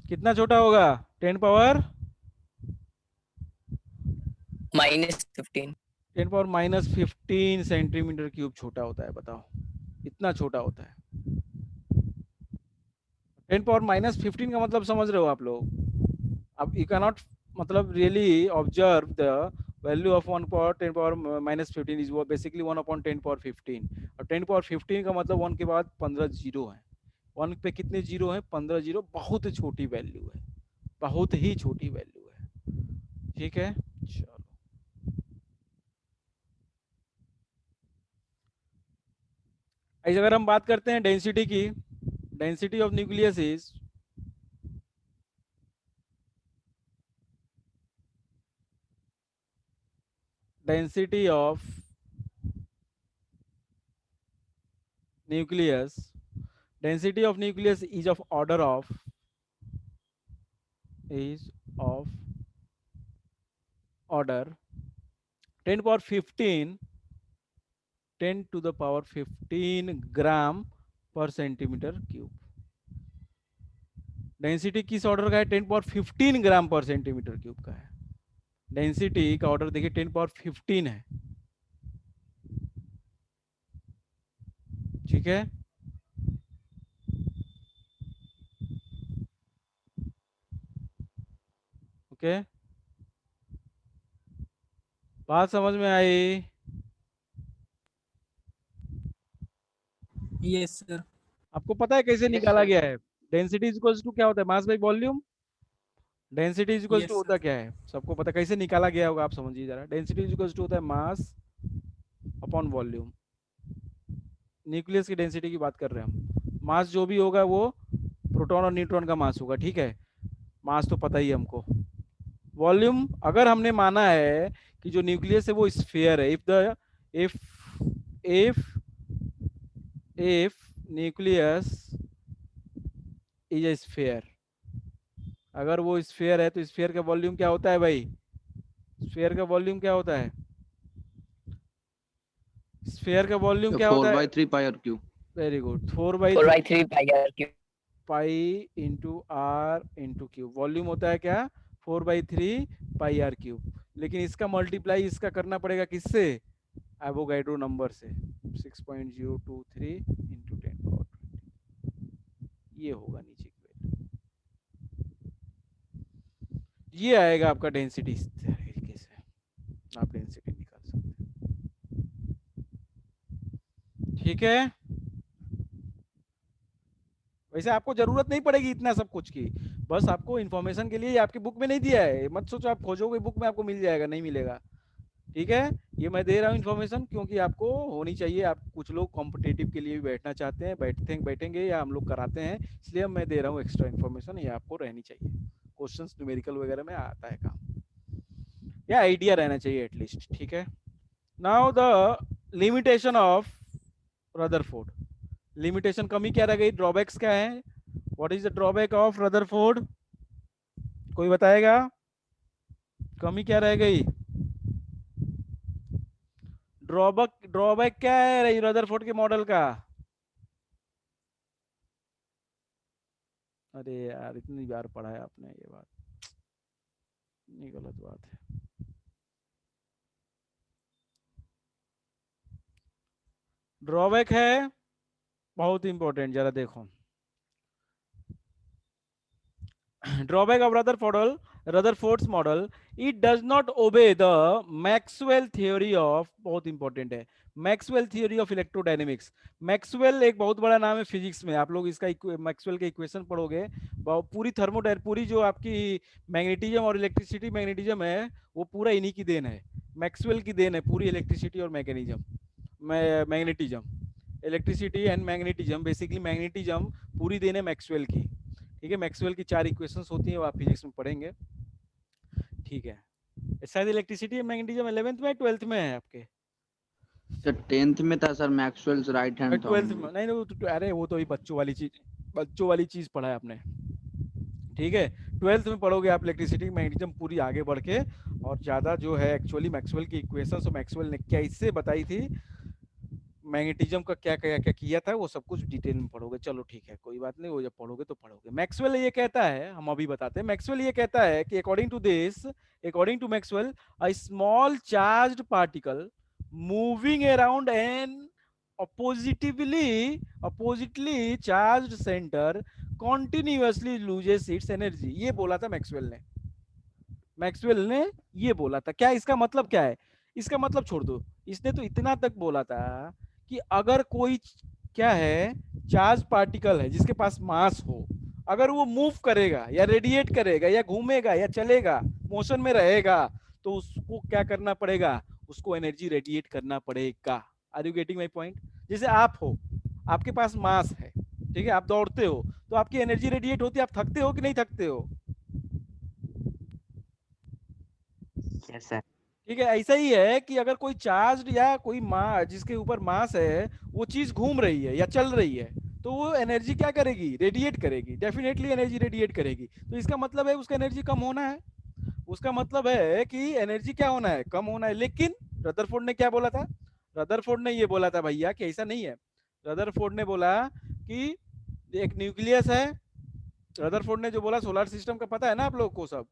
कितना छोटा होगा? 10⁻15 सेंटीमीटर क्यूब छोटा होता है। बताओ, इतना छोटा होता है। 10⁻15 का मतलब समझ रहे हो आप लोग? अब यू कैन नॉट मतलब really observe the value of 1/10⁻15 is basically 1/10⁻15। और 10⁻15 का मतलब 1 के बाद 15 जीरो है। 1 पे कितने जीरो हैं? 15 जीरो। बहुत छोटी वैल्यू है, बहुत ही छोटी वैल्यू है, ठीक है? चलो ऐसे अगर हम बात करते हैं डेंसिटी की, density of nucleus is density of nucleus, density of nucleus is of order of, is of order 10⁻15 10 to the power 15 ग्राम पर सेंटीमीटर क्यूब। डेंसिटी किस ऑर्डर का है? 10⁻15 ग्राम पर सेंटीमीटर क्यूब का है। डेंसिटी का ऑर्डर देखिए 10⁻15 है, ठीक है? ओके, बात समझ में आई? Yes sir. आपको पता है कैसे निकाला गया है? डेंसिटी इज इक्वल्स टू क्या होता है? Mass by volume. Density is equals Yes, to sir. होता क्या है? सबको पता कैसे निकाला गया होगा, आप समझिए जरा। डेंसिटी इज इक्वल्स टू होता है मास अपॉन वॉल्यूम। न्यूक्लियस की डेंसिटी की बात कर रहे हैं हम। मास जो भी होगा वो प्रोटॉन और न्यूट्रॉन का मास होगा, ठीक है? मास तो पता ही है हमको। वॉल्यूम अगर हमने माना है कि जो न्यूक्लियस है वो स्फीयर है, if if nucleus is a sphere, अगर वो स्फीयर है तो स्फीयर का वॉल्यूम क्या होता है भाई? स्फीयर का वॉल्यूम क्या होता है? स्फीयर का वॉल्यूम क्या होता है? 4/3 pi r cube. Very good, 4 4 by 3 pi r cube. Pi into r into cube. Volume होता है क्या? 4/3 पाई आर क्यूब। लेकिन इसका मल्टीप्लाई इसका करना पड़ेगा किससे? एवोगैड्रो नंबर से, 6.023 इंटू 10^20। ये होगा नीचे की वैल्यू, ये आएगा आपका डेंसिटी। इस तरीके से आप डेंसिटी निकाल सकते हैं। ठीक है, वैसे आपको जरूरत नहीं पड़ेगी इतना सब कुछ की, बस आपको इन्फॉर्मेशन के लिए, ये आपकी बुक में नहीं दिया है, मत सोचो आप खोजोगे बुक में आपको मिल जाएगा, नहीं मिलेगा। ठीक है, ये मैं दे रहा हूँ इन्फॉर्मेशन क्योंकि आपको होनी चाहिए। आप कुछ लोग कॉम्पिटिटिव के लिए भी बैठना चाहते हैं, बैठेंगे या हम लोग कराते हैं, इसलिए मैं दे रहा हूँ एक्स्ट्रा इन्फॉर्मेशन, ये आपको रहनी चाहिए। क्वेश्चंस न्यूमेरिकल वगैरह में आता है काम, या आइडिया रहना चाहिए एटलीस्ट। ठीक है, now the limitation of Rutherford. Limitation, कमी क्या रह गई? ड्रॉबैक्स क्या है? What is the drawback of Rutherford? कोई बताएगा? कमी क्या रह गई? ड्रॉबैक क्या है रदरफोर्ड के मॉडल का? अरे यार, इतनी बार पढ़ा है आपने ये बात, इतनी गलत बात है। ड्रॉबैक है बहुत इंपॉर्टेंट, जरा देखो। Drawback of Rutherford's model, it does not obey the Maxwell theory of, बहुत इंपॉर्टेंट है, Maxwell theory of electrodynamics. Maxwell एक बहुत बड़ा नाम है फिजिक्स में, आप लोग इसका मैक्सवेल के इक्वेशन पढ़ोगे, पूरी पूरी जो आपकी मैग्नेटिज्म और इलेक्ट्रिसिटी मैग्नेटिज्म है, वो पूरा इन्हीं की देन है, मैक्सवेल की देन है पूरी इलेक्ट्रिसिटी और magnetism. Electricity and magnetism, basically magnetism पूरी देन है मैक्सवेल की। ठीक है, मैक्सवेल की 4 इक्वेशंस होती हैं, वो आप फिजिक्स में पढ़ेंगे। ठीक है, शायद इलेक्ट्रिसिटी मैग्नेटिज्म 11th में 12th में है आपके? सर 10th में था sir, Maxwell's right hand 12th में नहीं, अरे वो तो ही बच्चों वाली चीज पढ़ा है आपने। ठीक है, 12th में पढ़ोगे आप इलेक्ट्रिसिटी मैग्नेटिज्म पूरी आगे बढ़ के, और ज्यादा जो है एक्चुअली मैक्सवेल की इक्वेशंस, और मैक्सवेल ने क्या इससे बताई थी, मैग्नेटिज्म का क्या क्या क्या किया था, वो सब कुछ डिटेल में पढ़ोगे। चलो ठीक है, कोई बात नहीं, वो जब पढ़ोगे तो पढ़ोगे। मैक्सवेल ये कहता है, हम अभी बताते हैं, मैक्सवेल ये कहता है कि according to Maxwell, a small charged particle moving around an oppositely charged center continuously loses its energy। ये बोला था मैक्सवेल ने ये बोला था। क्या इसका मतलब क्या है? इसका मतलब छोड़ दो, इसने तो इतना तक बोला था कि अगर कोई क्या है, चार्ज पार्टिकल है जिसके पास मास हो, अगर वो मूव करेगा या रेडिएट करेगा या घूमेगा या चलेगा, मोशन में रहेगा, तो उसको क्या करना पड़ेगा? उसको एनर्जी रेडिएट करना पड़ेगा। Are you getting my point? जैसे आप हो, आपके पास मास है, ठीक है, आप दौड़ते हो तो आपकी एनर्जी रेडिएट होती है, आप थकते हो कि नहीं थकते हो? Yes sir. ठीक है, ऐसा ही है कि अगर कोई चार्ज या कोई जिसके ऊपर मास है, वो चीज घूम रही है या चल रही है, तो वो एनर्जी क्या करेगी? रेडिएट करेगी, डेफिनेटली एनर्जी रेडिएट करेगी। तो इसका मतलब है उसका एनर्जी कम होना है, उसका मतलब है कि एनर्जी क्या होना है? कम होना है। लेकिन रदरफोर्ड ने क्या बोला था? रदरफोर्ड ने ये बोला था भैया कि ऐसा नहीं है। रदरफोर्ड ने बोला कि एक न्यूक्लियस है, रदरफोर्ड ने जो बोला, सोलर सिस्टम का पता है ना आप लोग को सब,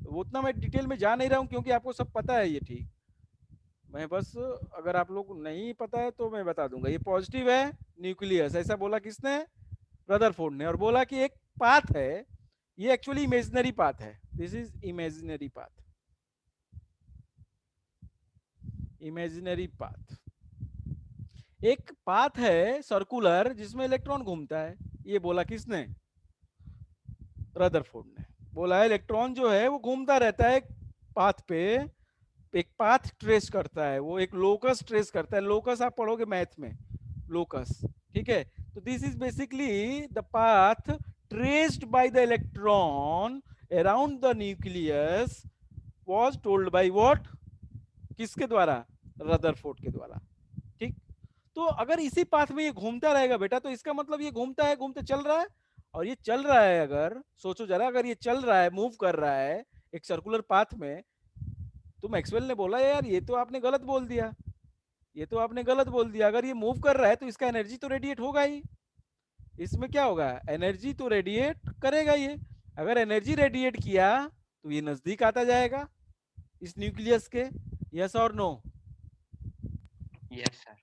वो उतना मैं डिटेल में जा नहीं रहा हूँ क्योंकि आपको सब पता है ये। ठीक, मैं बस, अगर आप लोग नहीं पता है तो मैं बता दूंगा। ये पॉजिटिव है न्यूक्लियस, ऐसा बोला किसने? रदरफोर्ड ने। और बोला कि एक पाथ है, ये एक्चुअली इमेजिनरी पाथ है, this is imaginary path, imaginary path. एक पाथ है सर्कुलर जिसमें इलेक्ट्रॉन घूमता है, ये बोला किसने? रदरफोर्ड ने। बोला है इलेक्ट्रॉन जो है वो घूमता रहता है पाथ पे, एक पाथ ट्रेस करता है, वो एक लोकस ट्रेस करता है। लोकस आप पढ़ोगे मैथ में, लोकस। ठीक है, तो this is basically the path traced by the electron around the nucleus was told by what? किसके द्वारा? रदरफोर्ड के द्वारा। ठीक, तो अगर इसी पाथ में ये घूमता रहेगा बेटा, तो इसका मतलब ये घूमता है, घूमते चल रहा है, और ये चल रहा है, अगर सोचो जरा, अगर ये चल रहा है, मूव कर रहा है एक सर्कुलर पाथ में, तो मैक्सवेल ने बोला यार ये तो आपने गलत बोल दिया, ये तो आपने गलत बोल दिया, अगर ये मूव कर रहा है तो इसका एनर्जी तो रेडिएट होगा ही, इसमें क्या होगा, एनर्जी तो रेडिएट करेगा ये, अगर एनर्जी रेडिएट किया तो ये नजदीक आता जाएगा इस न्यूक्लियस के, यस और नो? Yes, sir.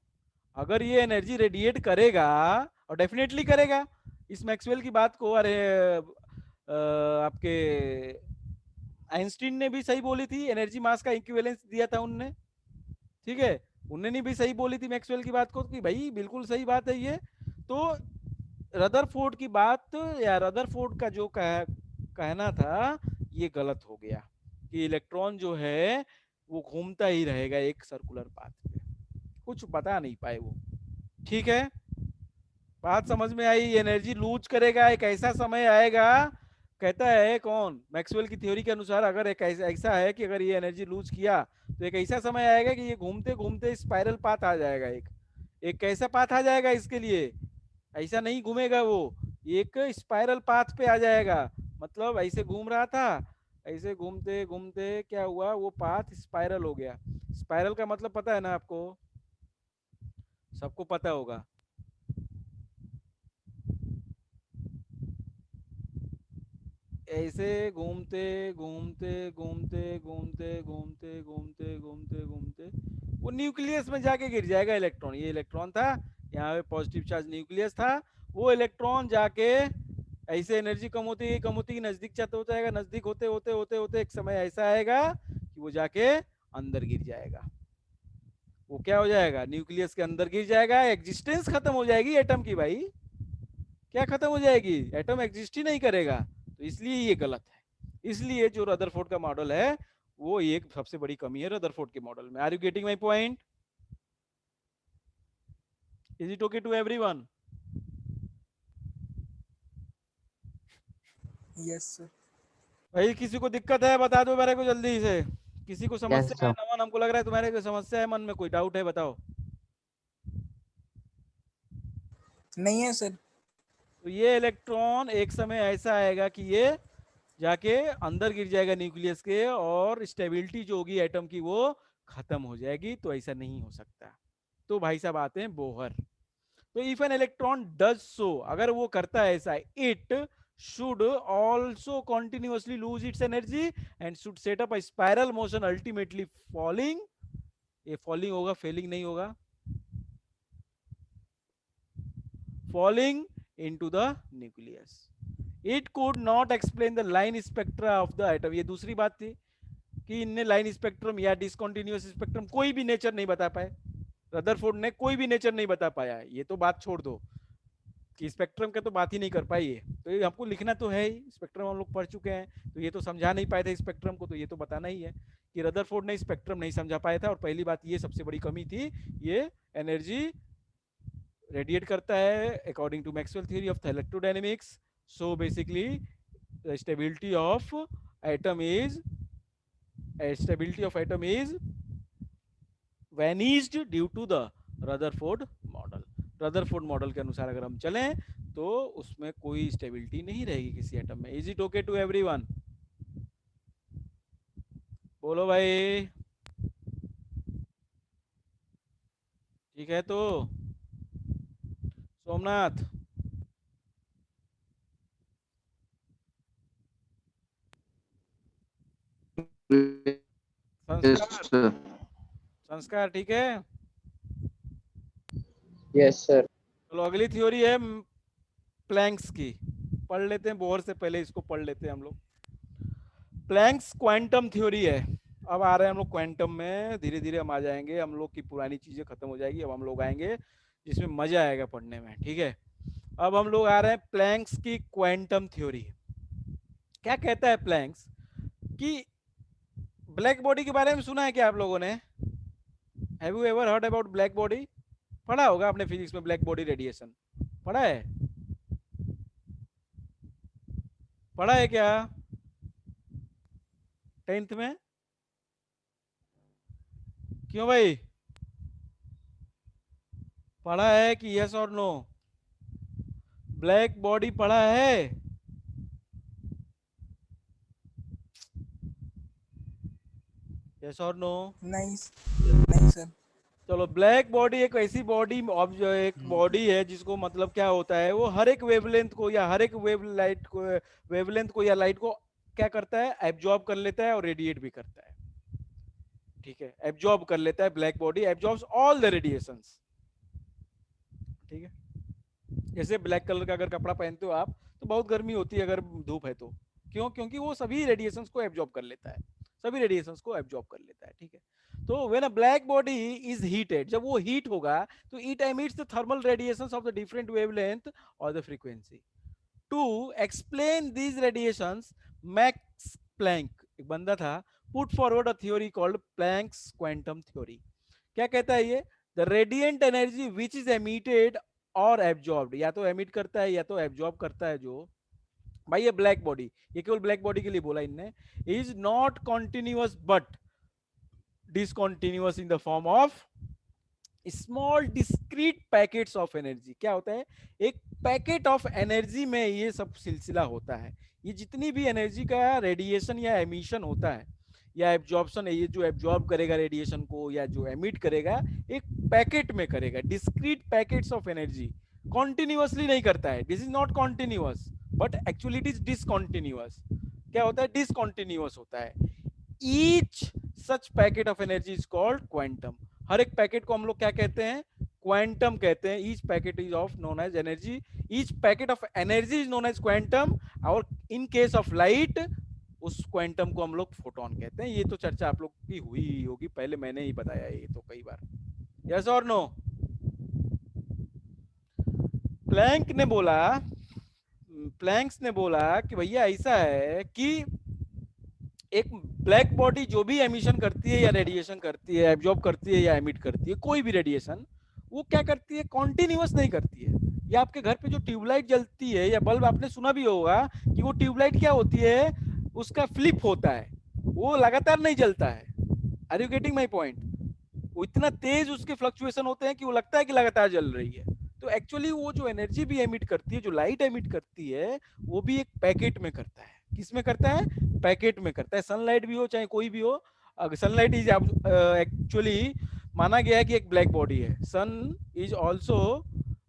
अगर ये एनर्जी रेडिएट करेगा, और डेफिनेटली करेगा, इस मैक्सवेल की बात को, अरे आपके आइंस्टीन ने भी सही बोली थी, एनर्जी मास का इक्विवेलेंस दिया था उनने, ठीक है, उन्होंने भी सही बोली थी मैक्सवेल की बात को कि भाई बिल्कुल सही बात है ये। तो रदरफोर्ड की बात, या रदरफोर्ड का जो कहना था, ये गलत हो गया कि इलेक्ट्रॉन जो है वो घूमता ही रहेगा एक सर्कुलर पाथ पे, कुछ बता नहीं पाए वो। ठीक है, बात समझ में आई? एनर्जी लूज करेगा, एक ऐसा समय आएगा, कहता है कौन, मैक्सवेल की थ्योरी के अनुसार, अगर एक ऐसा है कि अगर ये एनर्जी लूज किया तो एक ऐसा समय आएगा कि ये घूमते घूमते स्पाइरल पाथ आ जाएगा, एक कैसा पाथ आ जाएगा इसके लिए, ऐसा नहीं घूमेगा वो, एक स्पाइरल पाथ पे आ जाएगा, मतलब ऐसे घूम रहा था, ऐसे घूमते घूमते क्या हुआ, वो पाथ स्पाइरल हो गया। स्पाइरल का मतलब पता है ना आपको, सबको पता होगा, ऐसे घूमते घूमते घूमते घूमते घूमते घूमते घूमते घूमते वो न्यूक्लियस में जाके गिर जाएगा इलेक्ट्रॉन, ये इलेक्ट्रॉन था, यहाँ पे पॉजिटिव चार्ज न्यूक्लियस था, वो इलेक्ट्रॉन जाके ऐसे एनर्जी कम होती नजदीक जाता होता जाएगा, नजदीक होते होते होते होते एक समय ऐसा आएगा कि वो जाके अंदर गिर जाएगा, वो क्या हो जाएगा, न्यूक्लियस के अंदर गिर जाएगा, एग्जिस्टेंस खत्म हो जाएगी एटम की भाई, क्या खत्म हो जाएगी, एटम एग्जिस्ट ही नहीं करेगा, तो इसलिए ये गलत है। इसलिए जो रदरफोर्ड का मॉडल है वो एक सबसे बड़ी कमी है रदरफोर्ड के मॉडल में। Are you getting my point? Is it okay to everyone? Yes sir. भाई किसी को दिक्कत है बता दो मेरे को जल्दी से, किसी को Yes, समस्या है? sir. नमन, हमको लग रहा है तुम्हारे कोई समस्या है मन में, कोई डाउट है बताओ। नहीं है सर। तो ये इलेक्ट्रॉन एक समय ऐसा आएगा कि ये जाके अंदर गिर जाएगा न्यूक्लियस के, और स्टेबिलिटी जो होगी एटम की वो खत्म हो जाएगी, तो ऐसा नहीं हो सकता। तो भाई साहब आते हैं बोहर। तो if an electron does so, अगर वो करता है ऐसा, it should also continuously lose its energy and should set up a spiral motion ultimately falling, ये फॉलिंग होगा, फेलिंग नहीं होगा, falling into the nucleus. It could not explain the line spectra of the atom, ये दूसरी बात थी कि इनने लाइन स्पेक्ट्रम या डिसकंटिन्यूअस स्पेक्ट्रम कोई भी नेचर नहीं बता पाए, रदरफोर्ड ने कोई भी नेचर नहीं बता पाया, ये तो बात छोड़ दो कि स्पेक्ट्रम का तो बात ही नहीं कर पाई है, तो ये हमको लिखना तो है ही, स्पेक्ट्रम हम लोग पढ़ चुके हैं, तो ये तो समझा नहीं पाए थे स्पेक्ट्रम को, तो ये तो बताना ही है कि रदरफोर्ड ने स्पेक्ट्रम नहीं समझा पाया था, और पहली बात ये सबसे बड़ी कमी थी, ये एनर्जी रेडिएट करता है according to Maxwell theory of electrodynamics. So basically the stability of atom is vanished due to the Rutherford model. Rutherford model के अनुसार अगर हम चलें तो उसमें कोई स्टेबिलिटी नहीं रहेगी किसी एटम में। Is it okay to everyone? बोलो भाई, ठीक है? तो सोमनाथ, Yes, संस्कार, sir. संस्कार ठीक है? Yes, sir. चलो अगली थ्योरी है प्लैंक्स की, पढ़ लेते हैं, बोहर से पहले इसको पढ़ लेते हैं हम लोग। प्लैंक्स क्वांटम थ्योरी है, अब आ रहे हैं हम लोग क्वांटम में, धीरे धीरे हम आ जाएंगे, हम लोग की पुरानी चीजें खत्म हो जाएगी, अब हम लोग आएंगे जिसमें मजा आएगा पढ़ने में, ठीक है? अब हम लोग आ रहे हैं प्लैंक्स की क्वांटम थ्योरी। क्या कहता है प्लैंक्स कि ब्लैक बॉडी के बारे में सुना है क्या आप लोगों ने? Have you ever heard about black body? पढ़ा होगा आपने फिजिक्स में, ब्लैक बॉडी रेडिएशन पढ़ा है? पढ़ा है क्या 10th में? क्यों भाई? पढ़ा है कि यस और नो? ब्लैक बॉडी पढ़ा है? यस और नो? नहीं नहीं सर। चलो, ब्लैक बॉडी एक ऐसी बॉडी एक बॉडी है जिसको मतलब क्या होता है, वो हर एक वेवलेंथ को या हर एक वेवलेंथ को या लाइट को क्या करता है, एब्जॉर्ब कर लेता है और रेडिएट भी करता है। ठीक है, एब्जॉर्ब कर लेता है, black body absorbs all the radiations. ठीक है, जैसे ब्लैक कलर का अगर कपड़ा पहनते हो आप तो बहुत गर्मी होती है अगर धूप है तो, क्यों? क्योंकि वो सभी रेडिएशंस को एब्जॉर्ब कर लेता है, सभी रेडिएशंस को एब्जॉर्ब कर लेता है। ठीक है, तो when a black body is heated, जब वो हीट होगा तो it emits the thermal radiations of the different wavelength और the frequency. To explain these radiations, Max Planck, एक बंदा था, put forward a theory called Planck's quantum theory. क्या कहता है ये? The radiant energy which is emitted और एब्जॉर्ब्ड, या तो एमिट करता है या तो एब्जॉर्ब करता है जो, भाई ये ब्लैक बॉडी, ये केवल ब्लैक बॉडी के लिए बोला इनने, is not continuous but discontinuous in the form of small discrete packets of energy. क्या होता है? एक पैकेट ऑफ एनर्जी में ये सब सिलसिला होता है। ये जितनी भी एनर्जी का रेडिएशन या एमिशन होता है या एब्जॉर्प्शन है, ये जो एब्जॉर्ब करेगा रेडिएशन को या जो एमिट करेगा, एक पैकेट में करेगा, discrete packets of energy, continuously नहीं करता है। This is not continuous but actually it is discontinuous. क्या होता है? डिसकॉन्टिन्यूअस होता है। Each such packet of energy is called quantum. हर एक पैकेट को हम लोग क्या कहते हैं? क्वांटम कहते हैं। Each packet is of known as energy, each packet of energy is known as quantum, और इन केस ऑफ लाइट उस क्वांटम को हम लोग फोटोन कहते हैं। ये तो चर्चा आप लोग की हुई होगी, पहले मैंने ही बताया ये तो कई बार। यस और नो? प्लैंक ने बोला, प्लैंक्स ने बोला कि भैया ऐसा है कि एक ब्लैक बॉडी जो भी एमिशन करती है या रेडिएशन करती है, एब्जॉर्ब करती है या एमिट करती है, कोई भी रेडिएशन, वो क्या करती है? कॉन्टिन्यूअस नहीं करती है। या आपके घर पे जो ट्यूबलाइट जलती है या बल्ब, आपने सुना भी होगा कि वो ट्यूबलाइट क्या होती है, उसका फ्लिप होता है, वो लगातार नहीं जलता है। Are you getting my point? वो इतना तेज उसके फ्लक्चुएशन होते हैं कि वो लगता है कि लगातार जल रही है। तो एक्चुअली वो जो एनर्जी भी एमिट करती है, जो लाइट एमिट करती है, वो भी एक पैकेट में करता है। किस में करता है? पैकेट में करता है। सनलाइट भी हो चाहे कोई भी हो, सनलाइट इज एक्चुअली माना गया है कि एक ब्लैक बॉडी है। सन इज ऑल्सो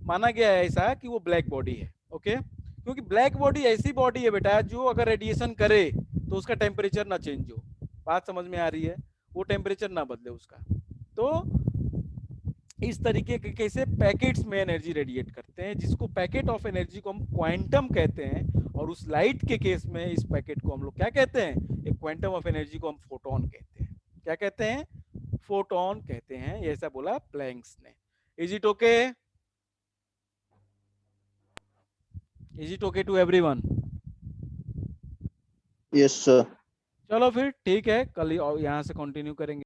माना गया है ऐसा कि वो ब्लैक बॉडी है। ओके, क्योंकि ब्लैक बॉडी ऐसी बॉडी है बेटा जो अगर रेडिएशन करे तो उसका टेम्परेचर ना चेंज हो। बात समझ में आ रही है? वो टेम्परेचर ना बदले उसका। तो इस तरीके के कैसे पैकेट्स में एनर्जी रेडिएट करते हैं, जिसको पैकेट ऑफ एनर्जी को हम क्वांटम कहते हैं। और उस लाइट के केस में इस पैकेट को हम लोग क्या कहते हैं? एक क्वांटम ऑफ एनर्जी को हम फोटोन कहते हैं। क्या कहते हैं? फोटोन कहते हैं। ऐसा बोला प्लैंक्स ने। Is it okay? Is it okay to everyone? Yes sir. चलो फिर ठीक है, कल यहाँ से कंटिन्यू करेंगे।